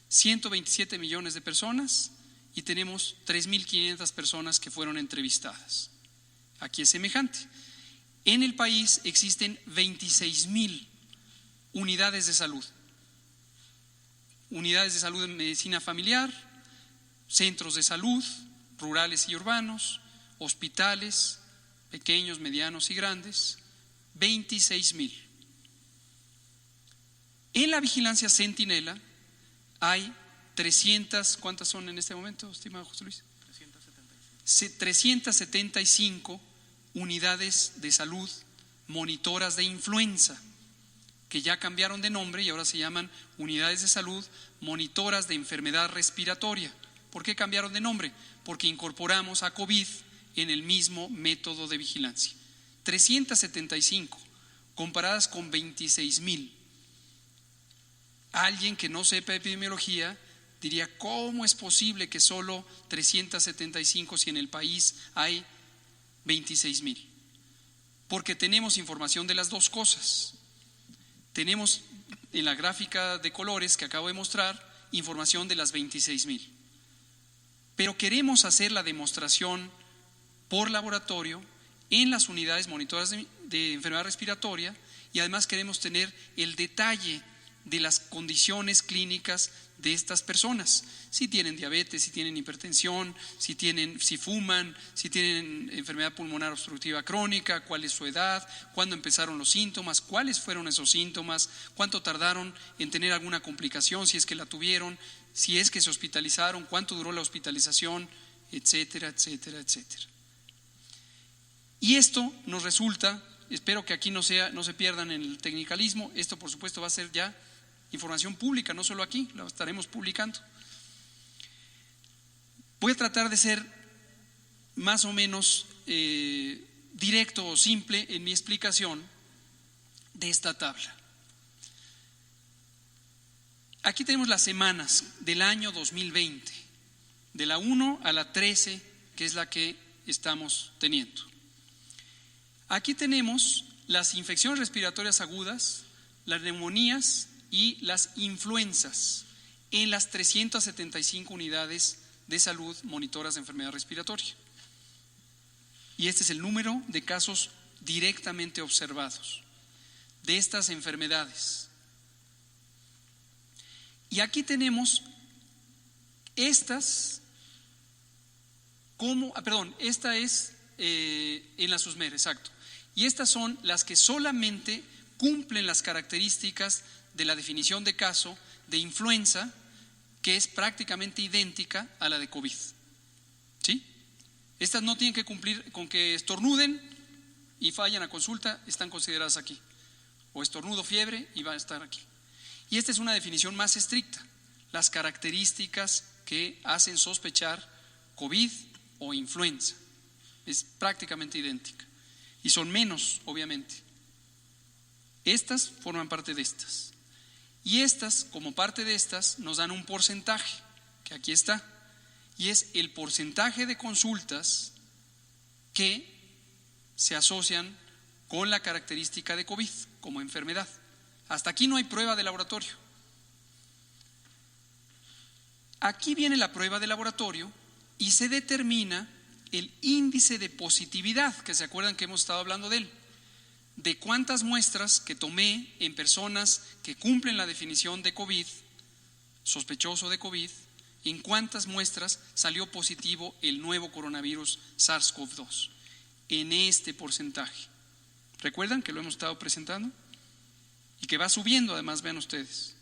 127 millones de personas y tenemos 3,500 personas que fueron entrevistadas. Aquí es semejante. En el país existen 26,000 unidades de salud. Unidades de salud en medicina familiar, centros de salud, rurales y urbanos, hospitales, pequeños, medianos y grandes, 26,000. En la vigilancia centinela hay 300, ¿cuántas son en este momento, estimado José Luis? 375 unidades de salud monitoras de influenza, que ya cambiaron de nombre y ahora se llaman unidades de salud monitoras de enfermedad respiratoria. ¿Por qué cambiaron de nombre? Porque incorporamos a COVID en el mismo método de vigilancia. 375 comparadas con 26,000. Alguien que no sepa epidemiología diría, ¿cómo es posible que solo 375 si en el país hay 26,000? Porque tenemos información de las dos cosas. Tenemos en la gráfica de colores que acabo de mostrar información de las 26,000. Pero queremos hacer la demostración por laboratorio en las unidades monitoras de enfermedad respiratoria y además queremos tener el detalle de las condiciones clínicas de estas personas, si tienen diabetes, si tienen hipertensión, si fuman, si tienen enfermedad pulmonar obstructiva crónica, cuál es su edad, cuándo empezaron los síntomas, cuáles fueron esos síntomas, cuánto tardaron en tener alguna complicación, si es que la tuvieron, si es que se hospitalizaron, cuánto duró la hospitalización, etcétera, etcétera, etcétera. Y esto nos resulta, espero que aquí no se pierdan en el tecnicalismo, esto por supuesto va a ser ya información pública, no solo aquí, lo estaremos publicando. Voy a tratar de ser más o menos directo o simple en mi explicación de esta tabla. Aquí tenemos las semanas del año 2020, de la 1 a la 13, que es la que estamos teniendo. Aquí tenemos las infecciones respiratorias agudas, las neumonías y las influencias en las 375 unidades de salud monitoras de enfermedad respiratoria. Y este es el número de casos directamente observados de estas enfermedades. Y aquí tenemos esta es en la SUSMER, exacto. Y estas son las que solamente cumplen las características de la definición de caso de influenza, que es prácticamente idéntica a la de COVID. ¿Sí? Estas no tienen que cumplir con que estornuden y fallan a consulta, están consideradas aquí. O estornudo, fiebre y van a estar aquí. Y esta es una definición más estricta, las características que hacen sospechar COVID o influenza. Es prácticamente idéntica. Y son menos, obviamente. Estas forman parte de estas. Y estas, como parte de estas, nos dan un porcentaje, que aquí está, y es el porcentaje de consultas que se asocian con la característica de COVID como enfermedad. Hasta aquí no hay prueba de laboratorio. Aquí viene la prueba de laboratorio y se determina el índice de positividad, que se acuerdan que hemos estado hablando de él. De cuántas muestras que tomé en personas que cumplen la definición de COVID, sospechoso de COVID, y en cuántas muestras salió positivo el nuevo coronavirus SARS-CoV-2, en este porcentaje. ¿Recuerdan que lo hemos estado presentando? Y que va subiendo, además, vean ustedes.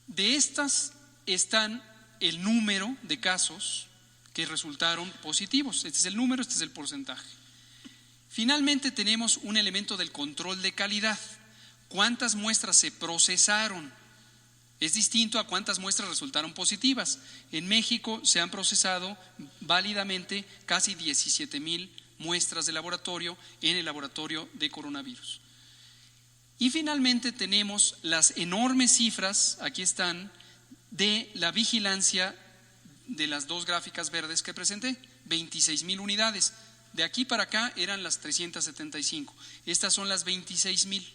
De estas están el número de casos que resultaron positivos. Este es el número, este es el porcentaje. Finalmente tenemos un elemento del control de calidad. ¿Cuántas muestras se procesaron? Es distinto a cuántas muestras resultaron positivas. En México se han procesado válidamente casi 17,000 muestras de laboratorio en el laboratorio de coronavirus. Y finalmente tenemos las enormes cifras, aquí están, de la vigilancia de las dos gráficas verdes que presenté, 26,000 unidades. De aquí para acá eran las 375, estas son las 26,000.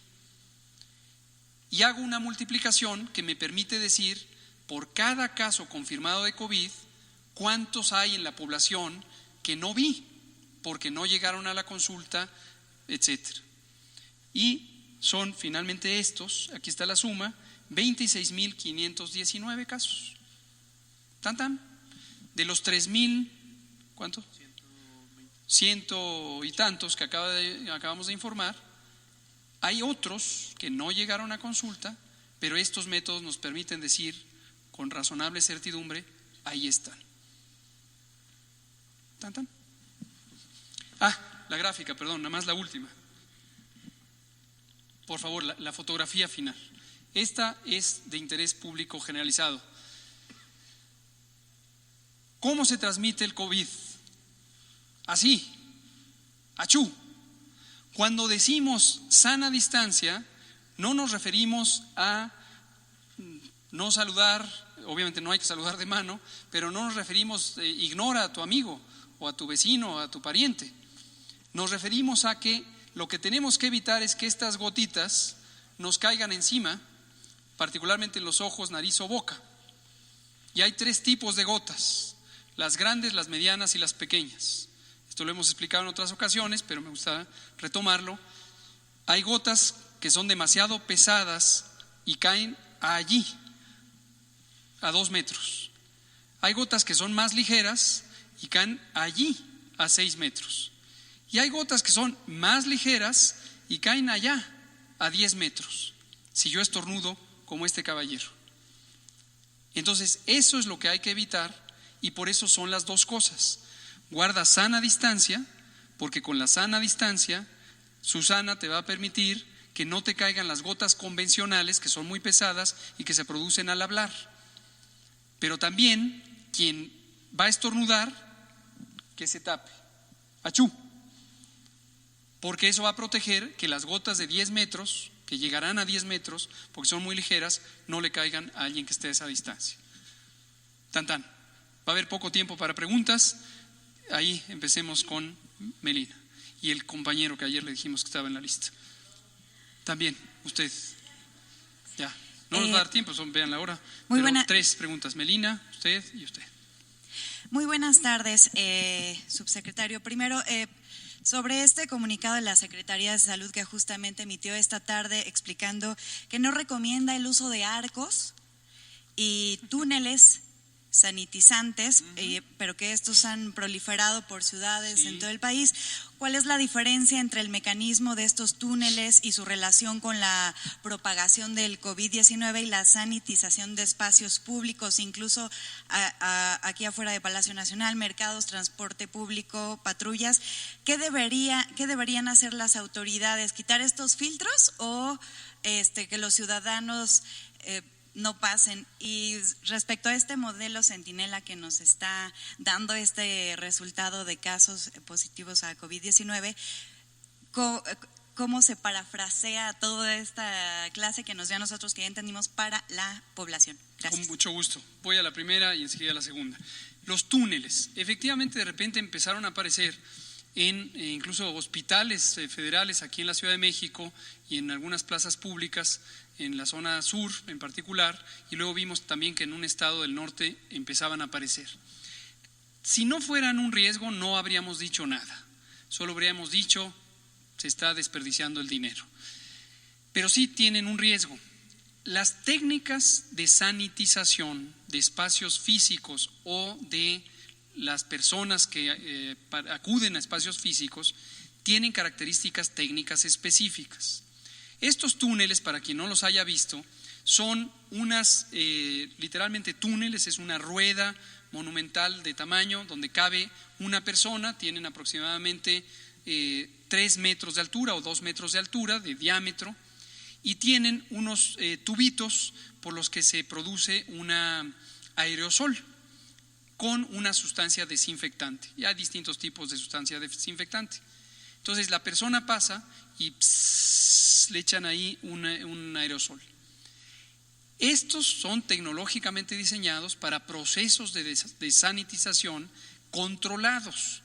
Y hago una multiplicación que me permite decir, por cada caso confirmado de COVID, cuántos hay en la población que no vi, porque no llegaron a la consulta, etcétera. Y son finalmente estos, aquí está la suma, 26,519 casos. Tan tan. De los 3,000, ¿cuánto? 100 y tantos que acabamos de informar, hay otros que no llegaron a consulta, pero estos métodos nos permiten decir con razonable certidumbre, ahí están. ¿Tan tan? La gráfica, perdón, nada más la última. Por favor, la fotografía final. Esta es de interés público generalizado. ¿Cómo se transmite el COVID? Así, achú. Cuando decimos sana distancia, no nos referimos a no saludar, obviamente no hay que saludar de mano, pero no nos referimos, ignora a tu amigo o a tu vecino o a tu pariente. Nos referimos a que lo que tenemos que evitar es que estas gotitas nos caigan encima, particularmente en los ojos, nariz o boca. Y hay 3 tipos de gotas, las grandes, las medianas y las pequeñas. Esto lo hemos explicado en otras ocasiones, pero me gusta retomarlo. Hay gotas que son demasiado pesadas y caen allí, a 2 metros. Hay gotas que son más ligeras y caen allí, a 6 metros. Y hay gotas que son más ligeras y caen allá, a 10 metros. Si yo estornudo, como este caballero. Entonces, eso es lo que hay que evitar, y por eso son las dos cosas. Guarda sana distancia, porque con la sana distancia, Susana te va a permitir que no te caigan las gotas convencionales, que son muy pesadas y que se producen al hablar. Pero también, quien va a estornudar, que se tape. ¡Achú! Porque eso va a proteger que las gotas de 10 metros, que llegarán a 10 metros, porque son muy ligeras, no le caigan a alguien que esté a esa distancia. Tan tan. Va a haber poco tiempo para preguntas. Ahí empecemos con Melina y el compañero que ayer le dijimos que estaba en la lista. También, usted. Ya, no nos va a dar tiempo, vean la hora. Muy pero buena. 3 preguntas, Melina, usted y usted. Muy buenas tardes, subsecretario. Primero, sobre este comunicado de la Secretaría de Salud que justamente emitió esta tarde explicando que no recomienda el uso de arcos y túneles sanitizantes, pero que estos han proliferado por ciudades en todo el país. ¿Cuál es la diferencia entre el mecanismo de estos túneles y su relación con la propagación del COVID-19 y la sanitización de espacios públicos, incluso aquí afuera de Palacio Nacional, mercados, transporte público, patrullas? ¿Qué deberían hacer las autoridades? ¿Quitar estos filtros o que los ciudadanos no pasen? Y respecto a este modelo Centinela que nos está dando este resultado de casos positivos a COVID-19, ¿cómo se parafrasea toda esta clase que nos dio a nosotros, que ya entendimos, para la población? Gracias. Con mucho gusto. Voy a la primera y enseguida a la segunda. Los túneles, efectivamente de repente empezaron a aparecer en incluso hospitales federales aquí en la Ciudad de México y en algunas plazas públicas en la zona sur en particular, y luego vimos también que en un estado del norte empezaban a aparecer. Si no fueran un riesgo, no habríamos dicho nada, solo habríamos dicho se está desperdiciando el dinero. Pero sí tienen un riesgo. Las técnicas de sanitización de espacios físicos o de las personas que acuden a espacios físicos tienen características técnicas específicas. Estos túneles, para quien no los haya visto, son unas, literalmente túneles, es una rueda monumental de tamaño donde cabe una persona, tienen aproximadamente 3 metros de altura o 2 metros de altura de diámetro, y tienen unos tubitos por los que se produce una aerosol con una sustancia desinfectante. Y hay distintos tipos de sustancia desinfectante. Entonces la persona pasa y le echan ahí un aerosol. Estos son tecnológicamente diseñados para procesos de sanitización controlados,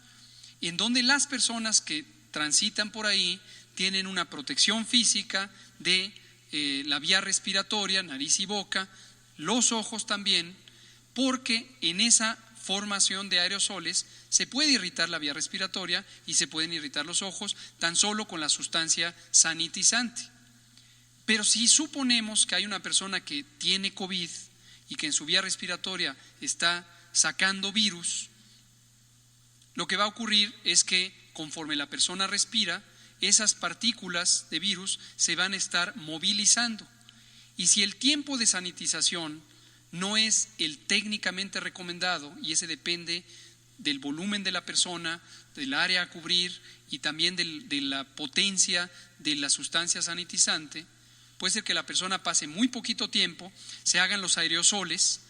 en donde las personas que transitan por ahí tienen una protección física de la vía respiratoria, nariz y boca, los ojos también, porque en esa formación de aerosoles se puede irritar la vía respiratoria y se pueden irritar los ojos tan solo con la sustancia sanitizante. Pero si suponemos que hay una persona que tiene COVID y que en su vía respiratoria está sacando virus, lo que va a ocurrir es que conforme la persona respira, esas partículas de virus se van a estar movilizando. Y si el tiempo de sanitización no es el técnicamente recomendado, y ese depende del volumen de la persona, del área a cubrir y también de la potencia de la sustancia sanitizante, puede ser que la persona pase muy poquito tiempo, se hagan los aerosoles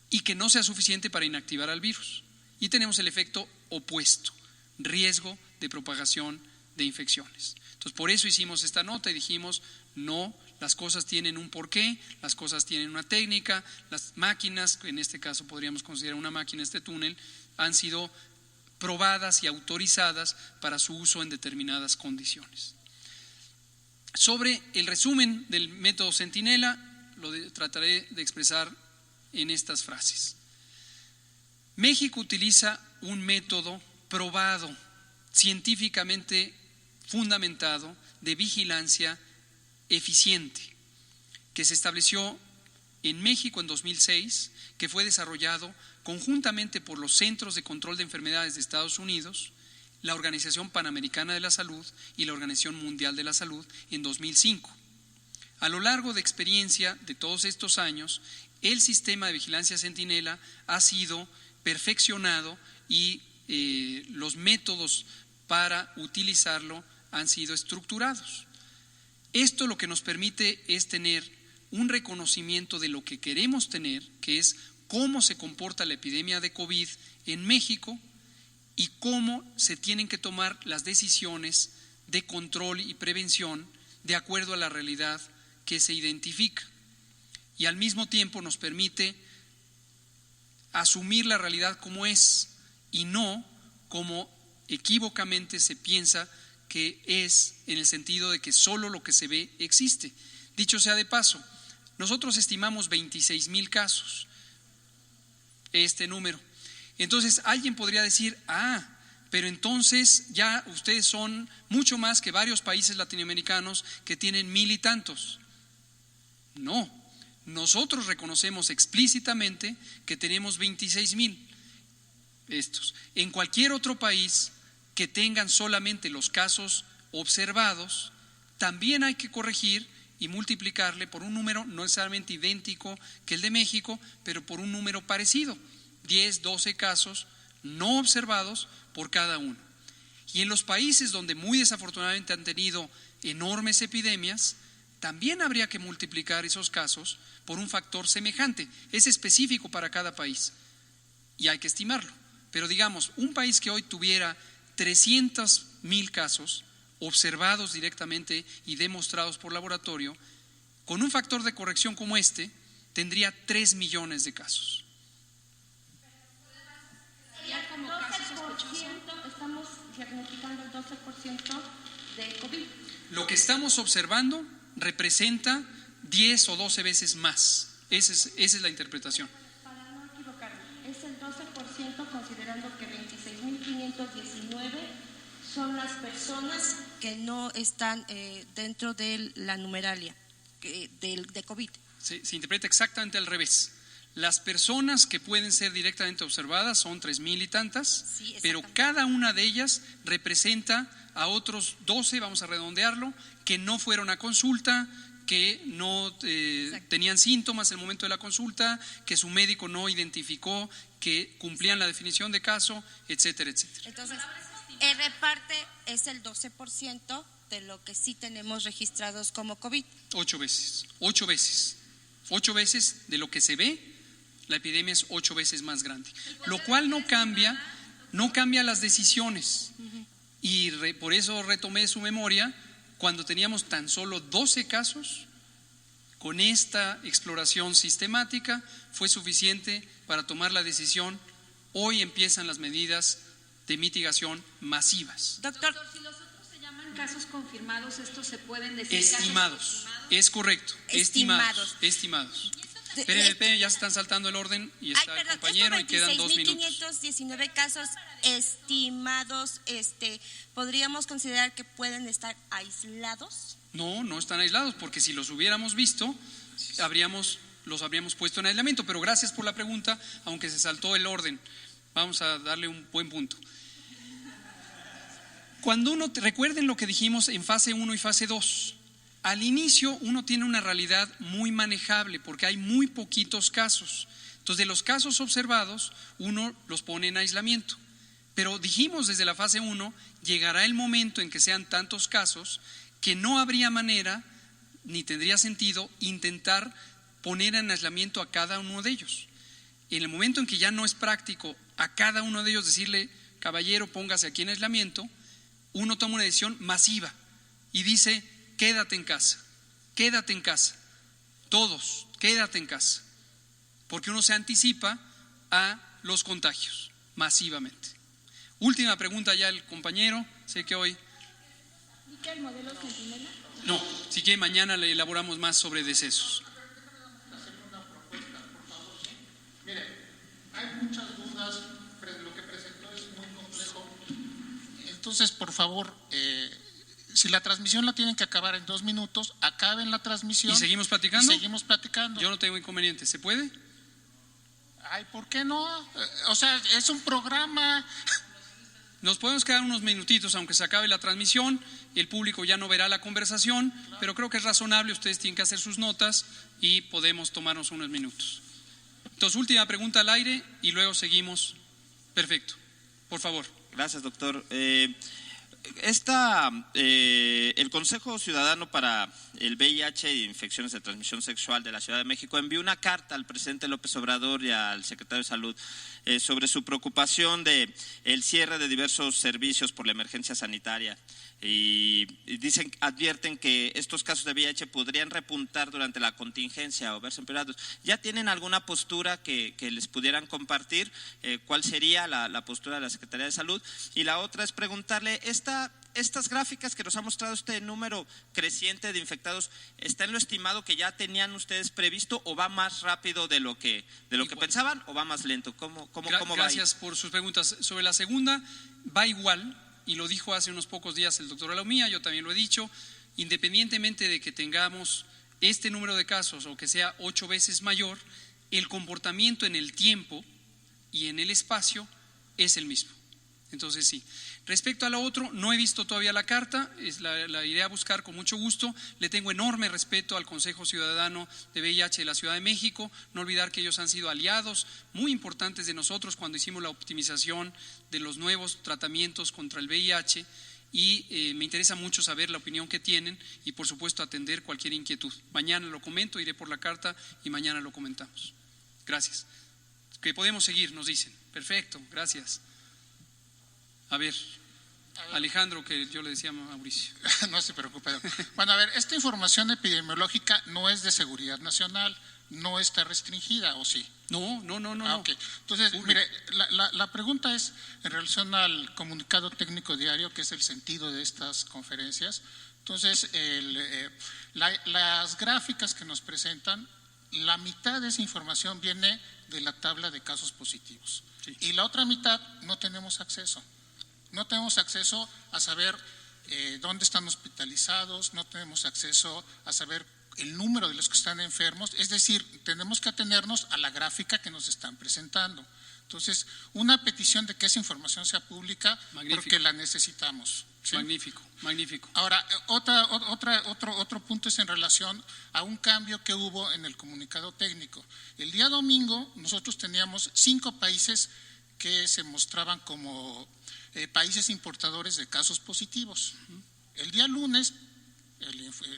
y que no sea suficiente para inactivar al virus. Y tenemos el efecto opuesto, riesgo de propagación de infecciones. Entonces, por eso hicimos esta nota y dijimos, no, las cosas tienen un porqué, las cosas tienen una técnica, las máquinas, en este caso podríamos considerar una máquina este túnel, han sido probadas y autorizadas para su uso en determinadas condiciones. Sobre el resumen del método Centinela, trataré de expresar en estas frases. México utiliza un método probado, científicamente fundamentado de vigilancia eficiente, que se estableció en México en 2006, que fue desarrollado conjuntamente por los Centros de Control de Enfermedades de Estados Unidos, la Organización Panamericana de la Salud y la Organización Mundial de la Salud en 2005. A lo largo de experiencia de todos estos años, el sistema de vigilancia Centinela ha sido perfeccionado y los métodos para utilizarlo han sido estructurados. Esto lo que nos permite es tener un reconocimiento de lo que queremos tener, que es cómo se comporta la epidemia de COVID en México y cómo se tienen que tomar las decisiones de control y prevención de acuerdo a la realidad que se identifica. Y al mismo tiempo nos permite asumir la realidad como es y no como equívocamente se piensa que es, en el sentido de que solo lo que se ve existe. Dicho sea de paso, nosotros estimamos 26,000 casos, este número. Entonces alguien podría decir, pero entonces ya ustedes son mucho más que varios países latinoamericanos que tienen 1,000 y tantos. No, nosotros reconocemos explícitamente que tenemos 26,000 estos. En cualquier otro país que tengan solamente los casos observados, también hay que corregir y multiplicarle por un número no necesariamente idéntico que el de México, pero por un número parecido, 10, 12 casos no observados por cada uno. Y en los países donde muy desafortunadamente han tenido enormes epidemias, también habría que multiplicar esos casos por un factor semejante. Es específico para cada país y hay que estimarlo. Pero digamos, un país que hoy tuviera 300,000 casos observados directamente y demostrados por laboratorio, con un factor de corrección como este, tendría 3 millones de casos. Como caso sospechoso. Estamos diagnosticando el 12% de COVID. Lo que estamos observando representa 10 o 12 veces más. Esa es la interpretación. Para no equivocarme, es el 12% considerando que 26,519 son las personas que no están dentro de la numeralia de COVID. Se interpreta exactamente al revés. Las personas que pueden ser directamente observadas son 3,000 y tantas, sí, pero cada una de ellas representa a otros 12, vamos a redondearlo, que no fueron a consulta, que no tenían síntomas en el momento de la consulta, que su médico no identificó, que cumplían la definición de caso, etcétera, etcétera. Entonces, el reparte es el 12% de lo que sí tenemos registrados como COVID. 8 veces de lo que se ve. La epidemia es 8 veces más grande, lo cual no cambia las decisiones. Y por eso retomé su memoria, cuando teníamos tan solo 12 casos, con esta exploración sistemática fue suficiente para tomar la decisión. Hoy empiezan las medidas de mitigación masivas. Doctor, si los otros se llaman casos confirmados, estos se pueden decir estimados. Es correcto, estimados. Esperen, ya se están saltando el orden y está el compañero y quedan 2 minutos. 26,519 casos estimados, ¿podríamos considerar que pueden estar aislados? No están aislados, porque si los hubiéramos visto, los habríamos puesto en aislamiento. Pero gracias por la pregunta, aunque se saltó el orden. Vamos a darle un buen punto. Recuerden lo que dijimos en fase 1 y fase 2. Al inicio uno tiene una realidad muy manejable porque hay muy poquitos casos. Entonces, de los casos observados, uno los pone en aislamiento. Pero dijimos desde la fase 1, llegará el momento en que sean tantos casos que no habría manera ni tendría sentido intentar poner en aislamiento a cada uno de ellos. En el momento en que ya no es práctico a cada uno de ellos decirle, caballero, póngase aquí en aislamiento, uno toma una decisión masiva y dice, quédate en casa, todos, quédate en casa, porque uno se anticipa a los contagios masivamente. Última pregunta ya el compañero, sé que hoy... ¿Aplica el modelo Centinela? No, si quiere mañana le elaboramos más sobre decesos. La segunda propuesta, por favor. Mire, hay muchas dudas, lo que presentó es muy complejo. Entonces, por favor, Si la transmisión la tienen que acabar en 2 minutos, acaben la transmisión. ¿Y seguimos platicando? Y seguimos platicando. Yo no tengo inconveniente. ¿Se puede? Ay, ¿por qué no? O sea, es un programa. Nos podemos quedar unos minutitos, aunque se acabe la transmisión, el público ya no verá la conversación, pero creo que es razonable, ustedes tienen que hacer sus notas y podemos tomarnos unos minutos. Entonces, última pregunta al aire y luego seguimos. Perfecto, por favor. Gracias, doctor. El Consejo Ciudadano para el VIH y Infecciones de Transmisión Sexual de la Ciudad de México envió una carta al presidente López Obrador y al secretario de Salud sobre su preocupación de el cierre de diversos servicios por la emergencia sanitaria y advierten que estos casos de VIH podrían repuntar durante la contingencia o verse empeorados. ¿Ya tienen alguna postura que les pudieran compartir? ¿Cuál sería la postura de la Secretaría de Salud? Y la otra es preguntarle, estas gráficas que nos ha mostrado este número creciente de infectados, ¿está en lo estimado que ya tenían ustedes previsto o va más rápido de lo que pensaban o va más lento? ¿Cómo va? Gracias por sus preguntas. Sobre la segunda, va igual, y lo dijo hace unos pocos días el doctor Alomía, yo también lo he dicho, independientemente de que tengamos este número de casos o que sea 8 veces mayor, el comportamiento en el tiempo y en el espacio es el mismo. Entonces sí. Respecto a lo otro, no he visto todavía la carta, la iré a buscar con mucho gusto. Le tengo enorme respeto al Consejo Ciudadano de VIH de la Ciudad de México. No olvidar que ellos han sido aliados muy importantes de nosotros cuando hicimos la optimización de los nuevos tratamientos contra el VIH y me interesa mucho saber la opinión que tienen y por supuesto atender cualquier inquietud. Mañana lo comento, iré por la carta y mañana lo comentamos. Gracias. Que podemos seguir, nos dicen. Perfecto, gracias. A ver, Alejandro, que yo le decía a Mauricio. No se preocupe. Bueno, a ver, esta información epidemiológica no es de seguridad nacional, no está restringida, ¿o sí? No. Okay. Entonces, mire, la pregunta es en relación al comunicado técnico diario, que es el sentido de estas conferencias. Entonces, las gráficas que nos presentan, la mitad de esa información viene de la tabla de casos positivos. Sí. Y la otra mitad no tenemos acceso. No tenemos acceso a saber dónde están hospitalizados, no tenemos acceso a saber el número de los que están enfermos, es decir, tenemos que atenernos a la gráfica que nos están presentando. Entonces, una petición de que esa información sea pública, magnífico, porque la necesitamos. ¿Sí? Magnífico. Ahora, otro punto es en relación a un cambio que hubo en el comunicado técnico. El día domingo nosotros teníamos 5 países que se mostraban como países importadores de casos positivos. El día lunes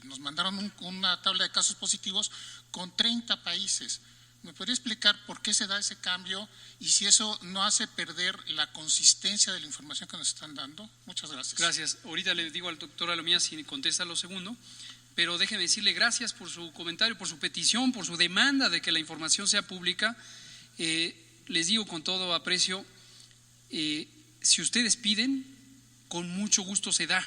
nos mandaron una tabla de casos positivos con 30 países. ¿Me podría explicar por qué se da ese cambio y si eso no hace perder la consistencia de la información que nos están dando? Muchas gracias. Gracias. Ahorita le digo al doctor Alomía si contesta lo segundo, pero déjeme decirle gracias por su comentario, por su petición, por su demanda de que la información sea pública. Les digo con todo aprecio, si ustedes piden, con mucho gusto se da.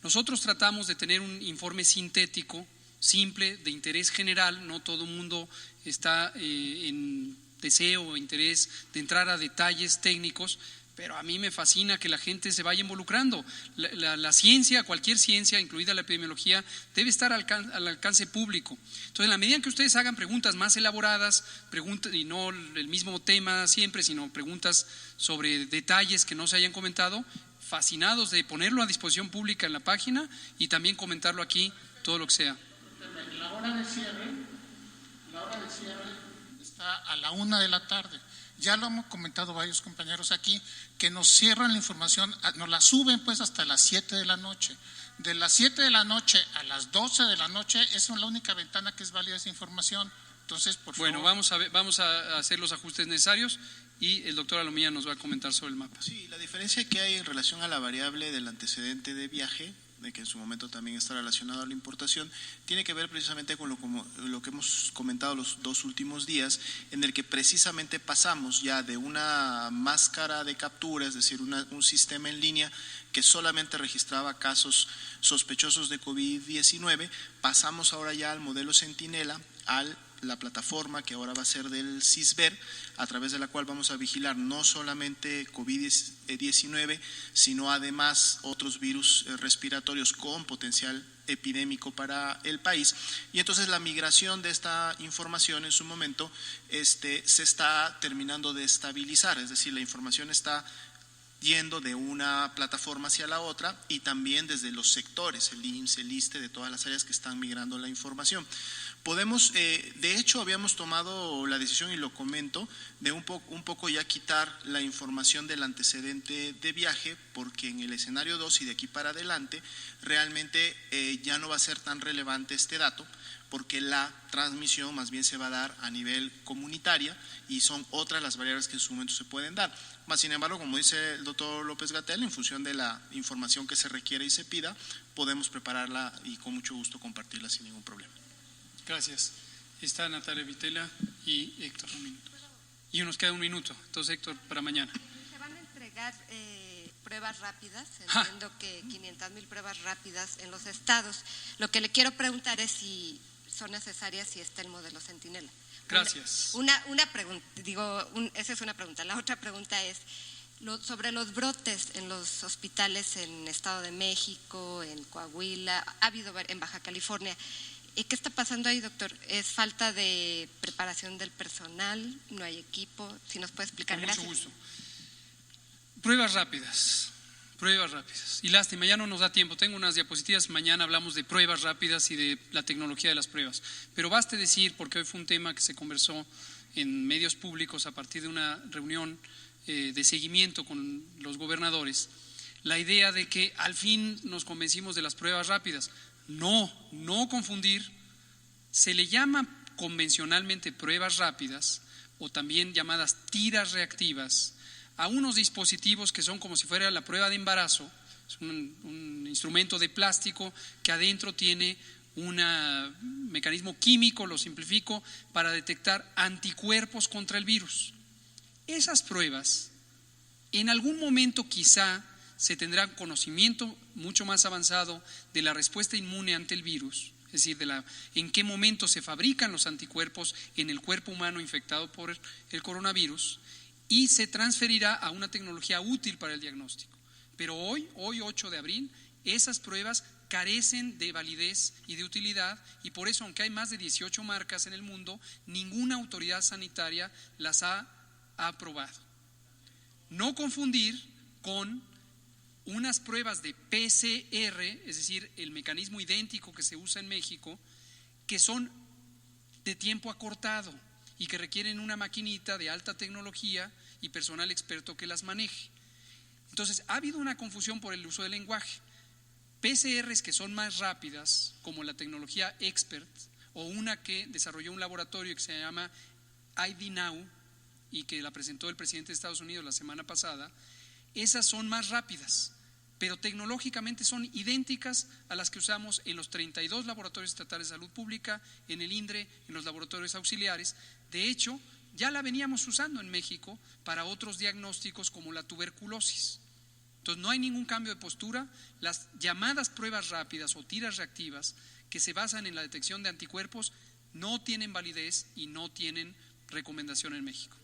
Nosotros tratamos de tener un informe sintético, simple, de interés general, no todo el mundo está en deseo o interés de entrar a detalles técnicos, pero a mí me fascina que la gente se vaya involucrando. La ciencia, cualquier ciencia, incluida la epidemiología, debe estar al alcance público. Entonces, en la medida en que ustedes hagan preguntas más elaboradas, y no el mismo tema siempre, sino preguntas sobre detalles que no se hayan comentado, fascinados de ponerlo a disposición pública en la página y también comentarlo aquí, todo lo que sea. La hora de cierre está a la 1 de la tarde. Ya lo hemos comentado varios compañeros aquí, que nos cierran la información, nos la suben pues hasta las 7 de la noche. De las 7 de la noche a las 12 de la noche, esa es la única ventana que es válida esa información. Entonces, por favor. Bueno, vamos a hacer los ajustes necesarios y el doctor Alomía nos va a comentar sobre el mapa. Sí, la diferencia que hay en relación a la variable del antecedente de viaje, de que en su momento también está relacionado a la importación, tiene que ver precisamente con lo que hemos comentado los 2 últimos días, en el que precisamente pasamos ya de una máscara de captura, es decir, un sistema en línea que solamente registraba casos sospechosos de COVID-19, pasamos ahora ya al modelo Centinela, al la plataforma que ahora va a ser del CISBER, a través de la cual vamos a vigilar no solamente COVID-19, sino además otros virus respiratorios con potencial epidémico para el país. Y entonces la migración de esta información en su momento se está terminando de estabilizar, es decir, la información está yendo de una plataforma hacia la otra y también desde los sectores, el IMSS, el ISSSTE, de todas las áreas que están migrando la información. Podemos, de hecho habíamos tomado la decisión, y lo comento, de un poco ya quitar la información del antecedente de viaje, porque en el escenario 2 y de aquí para adelante realmente ya no va a ser tan relevante este dato, porque la transmisión más bien se va a dar a nivel comunitaria y son otras las variables que en su momento se pueden dar. Más sin embargo, como dice el doctor López-Gatell, en función de la información que se requiere y se pida, podemos prepararla y con mucho gusto compartirla sin ningún problema. Gracias. Está Natalia Vitela y Héctor Romín. Y nos queda un minuto. Entonces, Héctor, para mañana. Se van a entregar pruebas rápidas, entiendo que 500,000 pruebas rápidas en los estados. Lo que le quiero preguntar es si son necesarias, si está el modelo Centinela. Gracias. Una pregunta, esa es una pregunta. La otra pregunta es sobre los brotes en los hospitales en Estado de México, en Coahuila, ha habido en Baja California. ¿Qué está pasando ahí, doctor? ¿Es falta de preparación del personal? ¿No hay equipo? Si nos puede explicar. Con Gracias. mucho gusto. Pruebas rápidas. Y lástima, ya no nos da tiempo. Tengo unas diapositivas, mañana hablamos de pruebas rápidas y de la tecnología de las pruebas. Pero baste decir, porque hoy fue un tema que se conversó en medios públicos a partir de una reunión de seguimiento con los gobernadores, la idea de que al fin nos convencimos de las pruebas rápidas. No confundir, se le llama convencionalmente pruebas rápidas o también llamadas tiras reactivas a unos dispositivos que son como si fuera la prueba de embarazo. Es un instrumento de plástico que adentro tiene un mecanismo químico, lo simplifico, para detectar anticuerpos contra el virus. Esas pruebas, en algún momento quizá se tendrá conocimiento mucho más avanzado de la respuesta inmune ante el virus, es decir, en qué momento se fabrican los anticuerpos en el cuerpo humano infectado por el coronavirus, y se transferirá a una tecnología útil para el diagnóstico. Pero hoy 8 de abril, esas pruebas carecen de validez y de utilidad, y por eso, aunque hay más de 18 marcas en el mundo, ninguna autoridad sanitaria las ha aprobado. No confundir con unas pruebas de PCR, es decir, el mecanismo idéntico que se usa en México, que son de tiempo acortado y que requieren una maquinita de alta tecnología y personal experto que las maneje. Entonces, ha habido una confusión por el uso del lenguaje. PCRs que son más rápidas, como la tecnología Expert, o una que desarrolló un laboratorio que se llama ID Now y que la presentó el presidente de Estados Unidos la semana pasada, esas son más rápidas, pero tecnológicamente son idénticas a las que usamos en los 32 laboratorios estatales de salud pública, en el INDRE, en los laboratorios auxiliares. De hecho, ya la veníamos usando en México para otros diagnósticos como la tuberculosis. Entonces, no hay ningún cambio de postura. Las llamadas pruebas rápidas o tiras reactivas que se basan en la detección de anticuerpos no tienen validez y no tienen recomendación en México.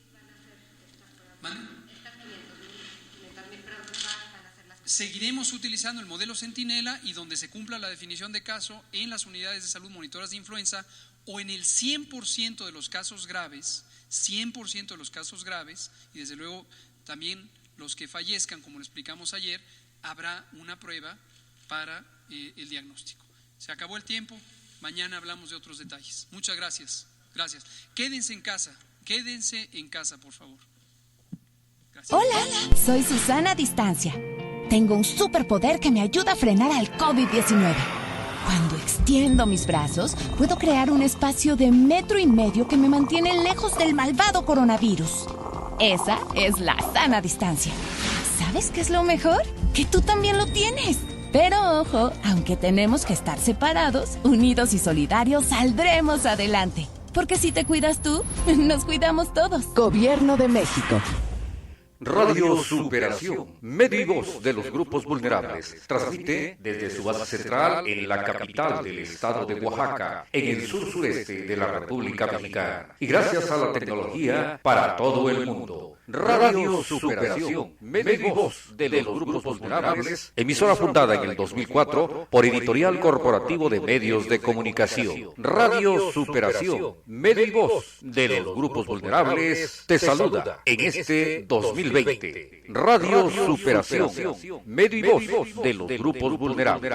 Seguiremos utilizando el modelo Centinela y donde se cumpla la definición de caso en las unidades de salud monitoras de influenza o en el 100% de los casos graves, 100% de los casos graves, y desde luego también los que fallezcan, como lo explicamos ayer, habrá una prueba para el diagnóstico. Se acabó el tiempo, mañana hablamos de otros detalles. Muchas gracias. Gracias. Quédense en casa, por favor. Gracias. Hola, soy Susana a Distancia. Tengo un superpoder que me ayuda a frenar al COVID-19. Cuando extiendo mis brazos, puedo crear un espacio de 1,5 metros que me mantiene lejos del malvado coronavirus. Esa es la sana distancia. ¿Sabes qué es lo mejor? Que tú también lo tienes. Pero ojo, aunque tenemos que estar separados, unidos y solidarios, saldremos adelante. Porque si te cuidas tú, nos cuidamos todos. Gobierno de México. Radio Superación, medio y voz de los grupos vulnerables. Transmite desde su base central en la capital del estado de Oaxaca, en el sur-sureste de la República Mexicana. Y gracias a la tecnología para todo el mundo. Radio Superación, medio y voz de los grupos vulnerables. Emisora fundada en el 2004 por Editorial Corporativo de Medios de Comunicación. Radio Superación, medio y voz de los grupos vulnerables, te saluda en este 2020. Radio Superación, medio y voz de los grupos vulnerables.